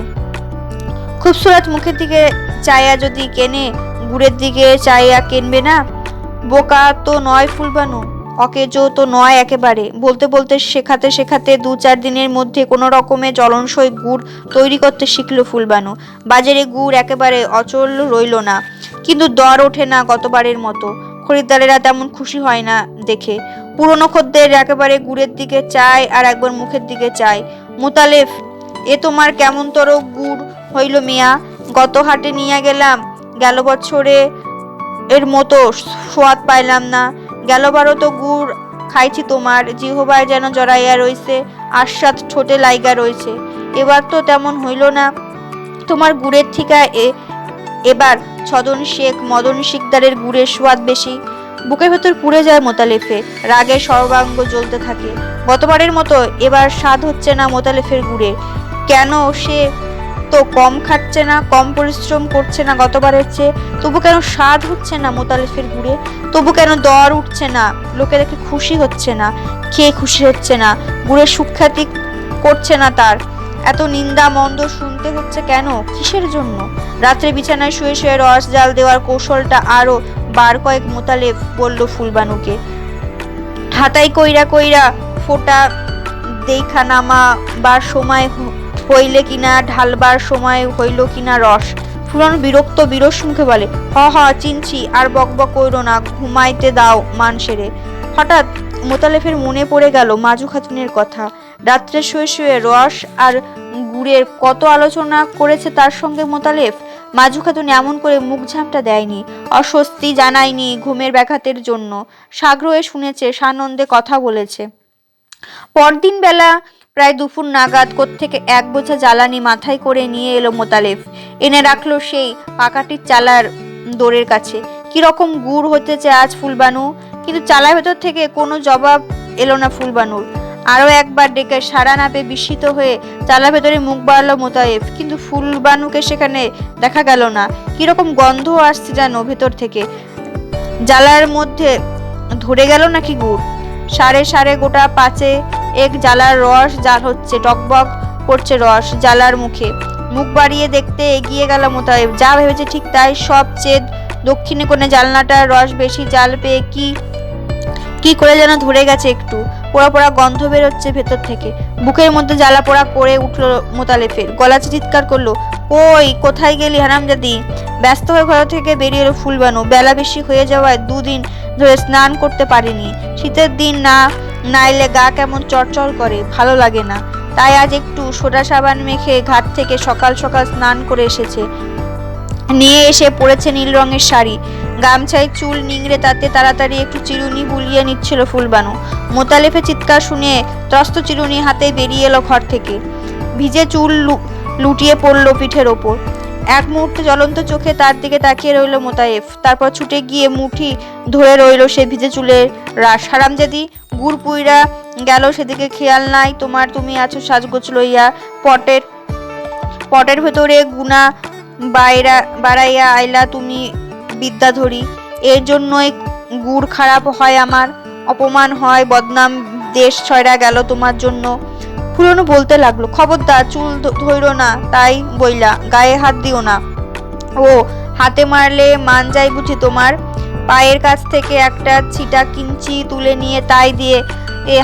খুবসুরত মুখের দিকে চাইয়া যদি কেনে, গুড়ের দিকে চাইয়া কিনবে না? বোকা তো নয় ফুলবানু, অকেজো তো নয় একেবারে। বলতে বলতে শেখাতে শেখাতে 2-4 দিনের মধ্যে কোনো রকমে জ্বলনসই গুড় তৈরি করতে শিখল ফুলবানু। বাজারে গুড় একেবারে অচল রইল না, কিন্তু দর ওঠে না গতবারের মতো। খরিদ্দারেরা তেমন খুশি হয় না দেখে। পুরনো খদ্দের একেবারে গুড়ের দিকে চায়, আর একবার মুখের দিকে চায়। মোতালেব, এ তোমার কেমন তর গুড় হইল মিয়া? গত হাটে নিয়ে গেলাম, গেল বছরে এর মতো সোয়াদ পাইলাম না। গেলবারও তো গুড় খাইছি তোমার, জিহবায় যেন জড়াইয়া রইছে, আস্বাদ ঠোঁটে লাইগা রইছে। এবার তো তেমন হইল না তোমার গুড়ের ঠিকা। এবার ছদন শেখ মদন শিকদারের গুড়ের সোয়াদ বেশি। বুকের ভেতর পুড়ে যায় মোতালেফে, রাগে সর্বাঙ্গ জ্বলতে থাকে। গতবারের মতো এবার স্বাদ হচ্ছে না মোতালেফের গুড়ে। কেন, সে তো কম খাচ্ছে না, কম পরিশ্রম করছে না গতবারের চেয়ে, তবু কেন স্বাদ হচ্ছে না মোতালেফের গুড়ে? তবু কেন দর উঠছে না? লোকে দেখে খুশি হচ্ছে না, খেয়ে খুশি হচ্ছে না, গুড়ের সুখ্যাতি করছে না তার? এত নিন্দা মন্দ শুনতে হচ্ছে কেন, কিসের জন্য? রাত্রে বিছানায় শুয়ে শুয়ে রস জাল দেওয়ার কৌশলটা আরো বার কয়েক মোতালেব বলল ফুলবানুকে। হাতাই কইরা কইরা ফোটা দেখা নামা বার সময় হইলে কিনা ঢালবার সময় হইল কিনা রস। ফুলবানু বিরক্ত বিরস মুখে বলে, হ হ চিনছি, আর বকবক কইরো না, ঘুমাইতে দাও মান সেরে। হঠাৎ মোতালেফের মনে পড়ে গেল মাজু খাতুনের কথা। রাত্রে শুয়ে শুয়ে রস আর গুড়ের কত আলোচনা করেছে তার সঙ্গে মোতালেফ। মাজু খাতুন এমন করে মুখ ঝামটা দেয়নি, অস্বস্তি জানায়নি ঘুমের ব্যাঘাতের জন্য। সাগ্রহে শুনেছে, সানন্দে কথা বলেছে। পরদিন বেলা প্রায় দুপুর নাগাদ কোত্থেকে এক বোঝা জ্বালানি মাথায় করে নিয়ে এলো মোতালেফ। এনে রাখলো সেই পাকাটির চালার দোরের কাছে। কিরকম গুড় হতেছে আজ ফুলবানু! কিন্তু চালার ভেতর থেকে কোনো জবাব এলো না ফুলবানুর। আরো একবার ডেকে সাড়া না পেয়ে বিস্মিত হয়ে চালার ভেতরে মুখ বাড়ালো মোতায়েফ, কিন্তু ফুলবানুকে সেখানে দেখা গেল না। কিরকম গন্ধ আসছে যেন ভেতর থেকে। জ্বালার মধ্যে ধরে গেল নাকি গুড়? সাড়ে সাড়ে গোটা পাঁচে এক জ্বালার রস জাল হচ্ছে, টকবক করছে রস জ্বালার মুখে। মুখ বাড়িয়ে দেখতে এগিয়ে গেল মোতায়েফ। যা ভেবেছে ঠিক তাই। সব চেদ দক্ষিণে কোণে জালনাটার রস বেশি জাল পেয়ে কি করে যেন ধরে গেছে একটু। পোড়া পোড়া গন্ধ বেরোচ্ছে ভেতর থেকে। বুকের মধ্যে জ্বালা পোড়া করে উঠলো মোতালেফের। গলা চিৎকার করলো, কই কোথায় গেলি হারামজাদি! ব্যস্ত হয়ে ঘর থেকে বেরিয়ে এলো ফুলবানু। বেলা বেশি হয়ে যাওয়ায় দুদিন ধরে স্নান করতে পারেনি। শীতের দিন না নাইলে গা কেমন চড়চড় করে, ভালো লাগে না। তাই আজ একটু সোডা সাবান মেখে ঘাট থেকে সকাল সকাল স্নান করে এসেছে। নিয়ে এসে পড়েছে নীল রঙের শাড়ি, গামছায় চুল নিংড়ে তাতে তাড়াতাড়ি একটু চিরুনি বুলিয়ে নিচ্ছিল ফুলবানু। মোতালেফের চিৎকার শুনে ত্রস্ত চিরুনি হাতে বেরিয়ে এলো ঘর থেকে। ভিজে চুল লুটিয়ে পড়লো পিঠের ওপর। এক মুহূর্তে জ্বলন্ত চোখে তার দিকে তাকিয়ে রইল মোতায়েফ। তারপর ছুটে গিয়ে মুঠি ধরে রইল সে ভিজে চুলের রাশ। হারামজাদি, গুড় পুইরা গেল সেদিকে খেয়াল নাই তোমার? তুমি আছো সাজগোজ লইয়া, পটের ভেতরে গুনা বাড়াইয়া আইলা তুমি বিদ্যাধরী। এর জন্যই গুড় খারাপ হয়, আমার অপমান হয়, বদনাম দেশ ছয়রা গেল তোমার জন্য। ফুলবানু বলতে লাগলো, খবরদার চুল ধইরো না, তাই বইলা গায়ে হাত দিও না। ও হাতে মারলে মান যাই বুঝি তোমার? পায়ের কাছ থেকে একটা ছিটা কিঞ্চি তুলে নিয়ে তাই দিয়ে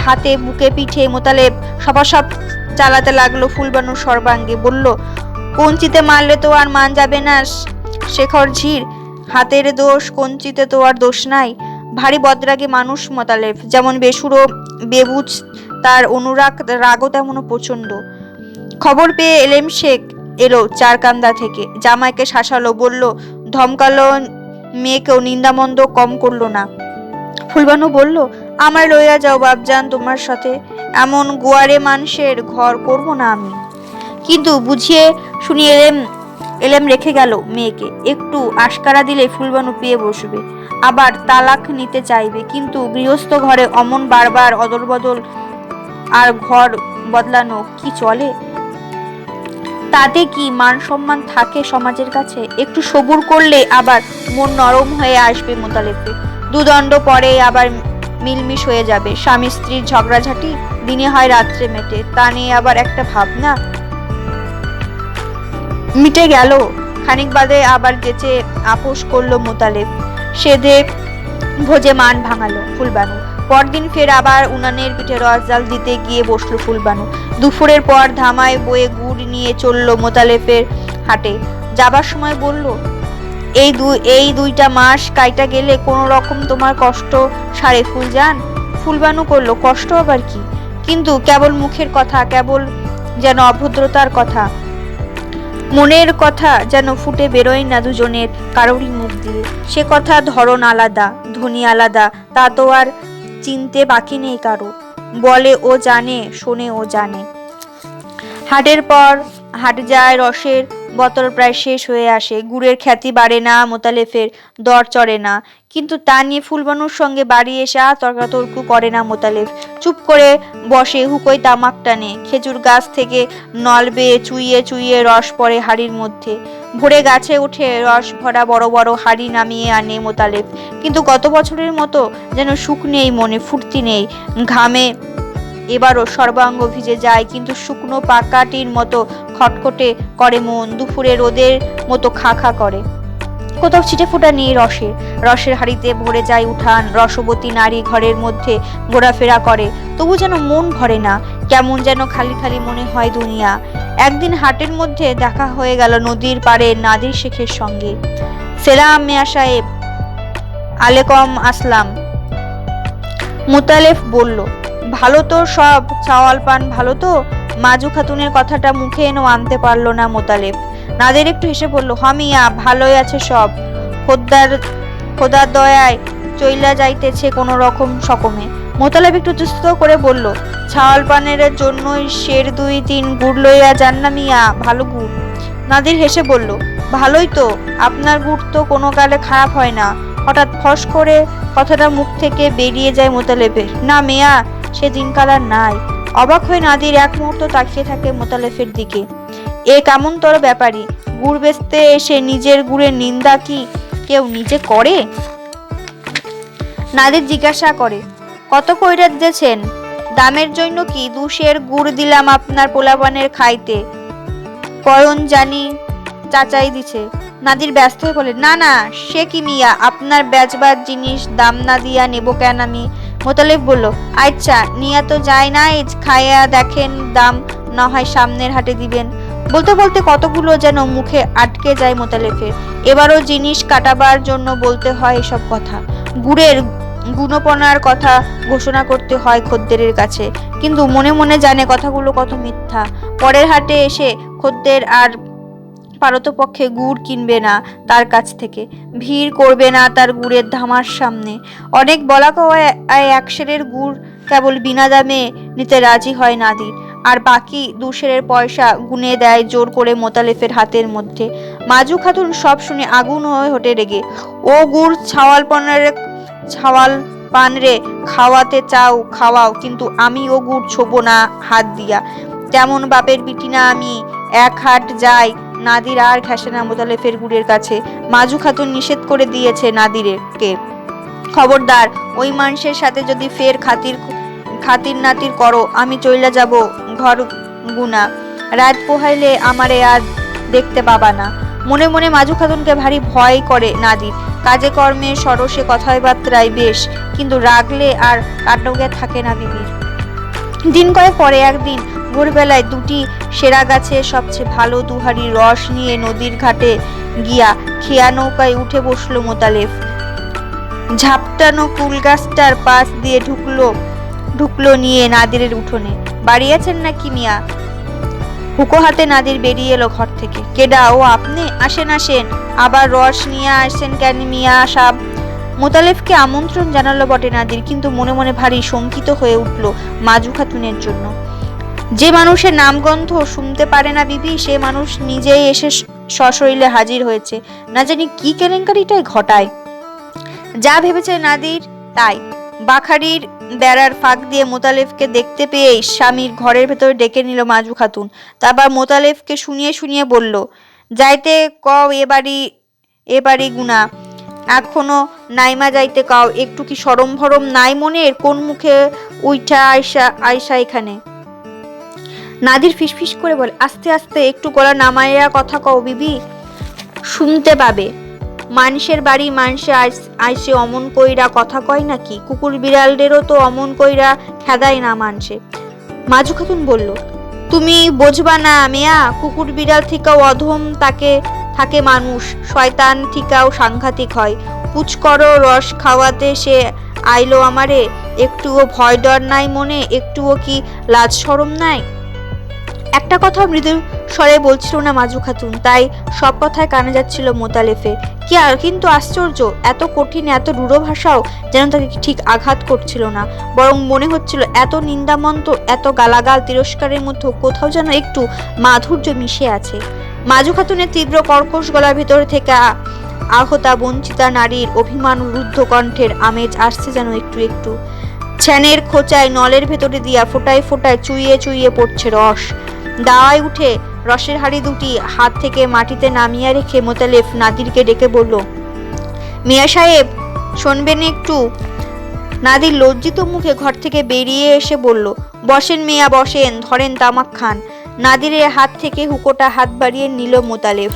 হাতে বুকে পিঠে মোতালেব সপাসপ চালাতে লাগলো ফুলবানুর সর্বাঙ্গে। বলল, কঞ্চিতে মারলে তো আর মান যাবে না শেখর ঝির, হাতের দোষ, কঞ্চিতে তো আর দোষ নাই। ভারী বদরাগী মানুষ মোতালেব, যেমন বেসুরো বেবুঝ তার অনুরাগ রাগও তেমনও প্রচন্ড। খবর পেয়ে এলেম শেখ এলো চারকান্দা থেকে, জামাইকে শাসালো, বলল, ধমকালো, মেয়েকেও নিন্দামন্দ কম করলো না। ফুলবানু বলল, আমার লইয়া যাও বাপজান তোমার সাথে, এমন গোয়ারে মানুষের ঘর করব না আমি। কিন্তু বুঝিয়ে শুনিয়ে এলেম রেখে গেল মেয়েকে। একটু আশকারা দিলে ফুলবানু পেয়ে বসবে, আবার তালাক নিতে চাইবে। কিন্তু গৃহস্থ ঘরে অমন বারবার অদল বদল আর ঘর বদলানো কি চলে? তাতে কি মান সম্মান থাকে সমাজের কাছে? একটু সবুর করলে আবার মন নরম হয়ে আসবে মোতালেফে। দুদণ্ড পরে আবার মিলমিশ হয়ে যাবে। স্বামী স্ত্রীর ঝগড়াঝাটি দিনে হয় রাত্রে মেটে, তা নিয়ে আবার একটা ভাবনা মিটে গেল। খানিক বাদে আবার গেছে আপোষ করলো মোতালেফ। সেদে ভোজে মান ভাঙালো ফুলবানু। পরদিন ফের আবার উনানের পিঠে রস জাল দিতে গিয়ে বসলো ফুলবানু। দুপুরের পর ধামায় বয়ে গুড় নিয়ে চললো মোতালেফের হাটে। যাবার সময় বলল, এই দুইটা মাস কাইটা গেলে কোনো রকম তোমার কষ্ট সারে ফুলজান। ফুলবানু করলো, কষ্ট আবার কি? কিন্তু কেবল মুখের কথা, কেবল যেন অভদ্রতার কথা, মনের কথা যেন ফুটে বেরোয় না দুজনের কারোরই মুখ দিয়ে। সে কথা ধরন আলাদা, ধ্বনি আলাদা, তা তো আর চিনতে বাকি নেই কারো। বলে ও জানে, শোনে ও জানে। হাটের পর হাট যায়, রসের বোতল প্রায় শেষ হয়ে আসে। গুড়ের খ্যাতি বাড়ে না, মোতালেফের দর চড়ে না। কিন্তু তা নিয়ে ফুলবানুর সঙ্গে বাড়ি এসে তর্কাতর্ক করে না মোতালেফ। চুপ করে বসে, হুকোই তামাক টানে। খেজুর গাছ থেকে নল বেয়ে চুইয়ে চুইয়ে রস পড়ে হাড়ির মধ্যে। ভোরে গাছে উঠে রস ভরা বড় বড় হাড়ি নামিয়ে আনে মোতালেফ। কিন্তু গত বছরের মতো যেন সুখ নেই মনে, ফুর্তি নেই। ঘামে এবারও সর্বাঙ্গ ভিজে যায়, কিন্তু শুকনো পাকাটির মতো খটখটে করে মন। দুপুরে রোদের মতো খা খা করে। কোথাও ছিটে ফোটা নেই রসের হাড়িতে ভরে যায় উঠান। রসবতী নারী ঘরের মধ্যে ঘোরাফেরা করে, তবু যেন মন ভরে না। কেমন যেন খালি খালি মনে হয় দুনিয়া। একদিন হাটের মধ্যে দেখা হয়ে গেল নদীর পাড়ে নাদির শেখের সঙ্গে। সেলাম মিয়া সাহেব। আলেকম আসলাম। মোতালেব বলল, ভালো তো সব? চাওয়াল পান ভালো তো? মাজু খাতুনের কথাটা মুখে এনেও আনতে পারলো না মোতালেব। নাদের একটু হেসে বলল, হ মিয়া, ভালোই আছে সব। খোদার দয়ায় চইলা যাইতেছে কোনো রকম সকমে। মোতালেব একটু চুস্ত করে বলল, ছাওয়াল পানের জন্যই শের 2-3 গুড় লইয়া যান না মিয়া, ভালো গুড়। নাদির হেসে বলল, ভালোই তো, আপনার গুড় তো কোনো কালে খারাপ হয় না। হঠাৎ ফস করে কথাটা মুখ থেকে বেরিয়ে যায় মোতালেবের, না মিয়া, সে দিনকাল আর নাই। অবাক হয়ে নাদির এক মুহূর্ত তাকিয়ে থাকে মোতালেবের দিকে। এ কেমনতর ব্যাপারী, গুড় বেচতে এসে নিজের গুড়ের নিন্দা কি কেউ নিজে করে? নাদির জিজ্ঞাসা করে, কত কইরা দিয়েছেন? দামের জন্য কি 2 সের গুড় দিলাম আপনার পোলাপানের খাইতে, কয়ন জানি চাচাই দিছে। নাদির ব্যস্ত হয়ে বলে, না না, সে কি মিয়া, আপনার বেচবার জিনিস দাম না দিয়া নেব কেন আমি? মোতালেব বলল, আচ্ছা নিয়া তো যায় নাই, খাইয়া দেখেন, দাম না হয় সামনের হাটে দিবেন। বলতে বলতে কতগুলো যেন মুখে আটকে যায় মোতালেবের। এবারও জিনিস কাটাবার জন্য বলতে হয় এসব কথা, গুড়ের গুণপনার কথা ঘোষণা করতে হয় খদ্দেরের কাছে, কিন্তু মনে মনে জানে কথাগুলো কত মিথ্যা। পরের হাটে এসে খদ্দের আর পারতপক্ষে গুড় কিনবে না তার কাছ থেকে, ভিড় করবে না তার গুড়ের ধামার সামনে। অনেক বলা কওয়ায় 1 সেরের গুড় কেবল বিনা দামে নিতে রাজি হয় নাদির, আর বাকি 2 সেরের পয়সা গুনে দেয় জোর করে মোতালেবের হাতের মধ্যে। মাজু খাতুন সব শুনে আগুন হয়ে ওঠে রেগে, ও গুড় ছাওয়াল পান রে, খাওয়াতে চাও খাওয়াও, কিন্তু আমি ও গুড় ছোবো না হাত দিয়া। তেমন বাপের বিটি না আমি, 1 হাট যাই। নাদির আর ঘেঁষে না মোতালেবের গুড়ের কাছে। মাজু খাতুন নিষেধ করে দিয়েছে নাদিরকে, খবরদার ওই মানুষের সাথে যদি ফের খাতির নাতির করো, আমি চইলা যাব ঘর গুনা। রাত পোহাইলে আমারে আর দেখতে পাবা না। মনে মনে মাজু খাতুনকে ভারী ভয় করে নাদির। কাজে কর্মে সরসে কথায় বার্তায় বেশ, কিন্তু রাগলে আর কাটকে থাকে না বিবির। দিন কয়েক পরে একদিন ভোরবেলায় 2টি সেরা গাছে সবচেয়ে ভালো 2 হাঁড়ি রস নিয়ে নদীর ঘাটে গিয়া খেয়া নৌকায় উঠে বসলো মোতালেব। ঝাপটানো কুল গাছটার পাশ দিয়ে ঢুকলো নিয়ে নাদিরের উঠোনে। বাড়ি আছেন নাকি মিয়া? হুকো হাতে নাদির বেরিয়ে এলো ঘর থেকে। কেডা? ও আপনি? আসেন আসেন, আবার রস নিয়ে আসেন কেন মিয়া সাব? মোতালেবকে আমন্ত্রণ জানালো বটে নাদির, কিন্তু মনে মনে ভারী শঙ্কিত হয়ে উঠল মাজু খাতুনের জন্য। যে মানুষের নামগন্ধ শুনতে পারে না বিবি, সে মানুষ নিজেই এসে সশরীরে হাজির হয়েছে, না জানি কি কেলেঙ্কারিটাই ঘটায়। যা ভেবেছে নাদির তাই। বাখারির বেড়ার ফাঁক দিয়ে মোতালেবকে দেখতে পেয়েই স্বামীর ঘরের ভেতরে ডেকে নিল মাজু খাতুন। তারপর মোতালেবকে শুনিয়ে শুনিয়ে বলল, যাইতে কও এ বাড়ি গুনা, এখনো নাইমা যাইতে কও, একটু কি সরম ভরম নাই মনের? কোন মুখে উইঠা আইসা এখানে? নাদির ফিসফিস করে বলে, আস্তে আস্তে একটু গলা নামাইয়া কথা কও বিবি, শুনতে পাবে। মানুষের বাড়ি মানুষে আইসে অমন কইরা কথা কয় নাকি? কুকুর বিড়ালদেরও তো অমন কইরা খেদায় না মানুষে। মাজু খাতুন বলল, তুমি বুঝবা না মেয়া, কুকুর বিড়াল থেকেও অধম থাকে মানুষ, শয়তান থেকেও সাংঘাতিক হয়। পুচ করো রস খাওয়াতে সে আইলো আমারে, একটুও ভয় ডর নাই মনে, একটুও কি লাজ শরম নাই? একটা কথা মৃদু স্বরে বলছিল না মাজু খাতুন, তাই সব কথায় কানে যাচ্ছিল মোতালেফের। কিন্তু আশ্চর্য, এত কঠিন এত রূঢ় ভাষাও যেন তাকে ঠিক আঘাত করছিল না, বরং মনে হচ্ছিল এত নিন্দামন্ত এত গালাগাল তিরস্কারের মধ্যে কোথাও যেন একটু মাধুর্য মিশে আছে। মাজু খাতুনের তীব্র কর্কশ গলার ভেতর থেকে আহতা বঞ্চিতা নারীর অভিমান রুদ্ধ কণ্ঠের আমেজ আসছে যেন একটু একটু। ছ্যানের খোঁচায় নলের ভেতরে দিয়া ফোটায় ফোটায় চুইয়ে চুইয়ে পড়ছে রস। দাওয়ায় উঠে রসের হাড়ি 2টি হাত থেকে মাটিতে নামিয়ে রেখে মোতালেব নাদিরকে ডেকে বলল, মিয়া সাহেব শুনবেন একটু? নাদির লজ্জিত মুখে ঘর থেকে বেরিয়ে এসে বলল, বসেন মিয়া বসেন, ধরেন তামাক খান। নাদিরের হাত থেকে হুকোটা হাত বাড়িয়ে নিল মোতালেব,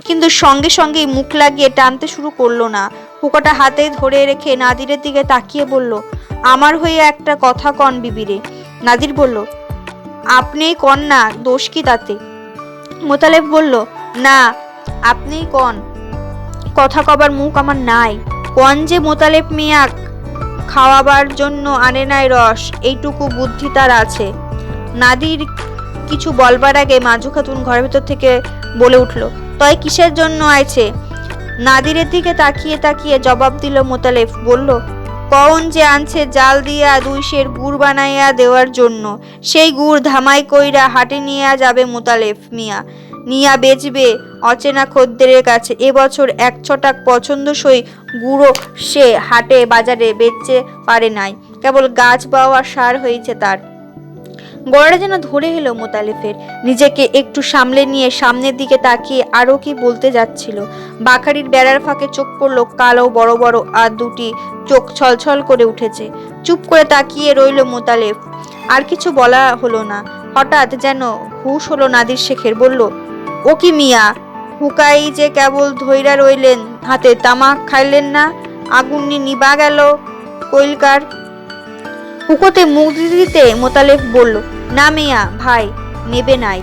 কিন্তু সঙ্গে সঙ্গেই মুখ লাগিয়ে টানতে শুরু করলো না। হুকোটা হাতে ধরে রেখে নাদিরের দিকে তাকিয়ে বলল, আমার হয়ে একটা কথা কন বিবিরে। নাদির বলল, আপনিই কন না, দোষ কি তাতে? মোতালেব বলল, না আপনিই কন, কথা কবার মুখ আমার নাই। কন যে মোতালেব মিয়া খাওয়াবার জন্য আনে নাই রস, এইটুকু বুদ্ধি তার আছে। নাদির কিছু বলবার আগে মাজু খাতুন ঘরের ভিতর থেকে বলে উঠল, তয় কিসের জন্য আইছে? নাদিরের দিকে তাকিয়ে তাকিয়ে জবাব দিল মোতালেব, বলল, কন যে আনছে জাল দিয়া 2 সের গুড় বানাইয়া দেওয়ার জন্য। সেই গুড় ধামাই কইরা হাটে নিয়ে যাবে মোতালেব মিয়া, নিয়া বেচবে অচেনা খদ্দেরের কাছে। এবছর 1 ছটাক পছন্দসই গুঁড়ো সে হাটে বাজারে বেচতে পারে নাই, কেবল গাছ বাওয়া সার হয়েছে তার। গলাটা যেন ধরে এলো মোতালেফের। নিজেকে একটু সামলে নিয়ে সামনের দিকে তাকিয়ে আরো কি বলতে যাচ্ছিল। বাখারির বেড়ার ফাঁকে চোখ পড়ল কালো বড় বড় আর দুটি চোখ ছলছল করে উঠেছে। চুপ করে তাকিয়ে রইল মোতালেফ। আর কিছু বলা হলো না। হঠাৎ যেন হুঁশ হলো নাদির শেখের। বলল, ও কি মিয়া, হুকাই যে কেবল ধইরা রইলেন, হাতে তামাক খাইলেন না? আগুন নিবা গেল কইলকার। হুকোতে মুখ দিতে মোতালেব বলল, না মিয়া ভাই, নেবে নাই।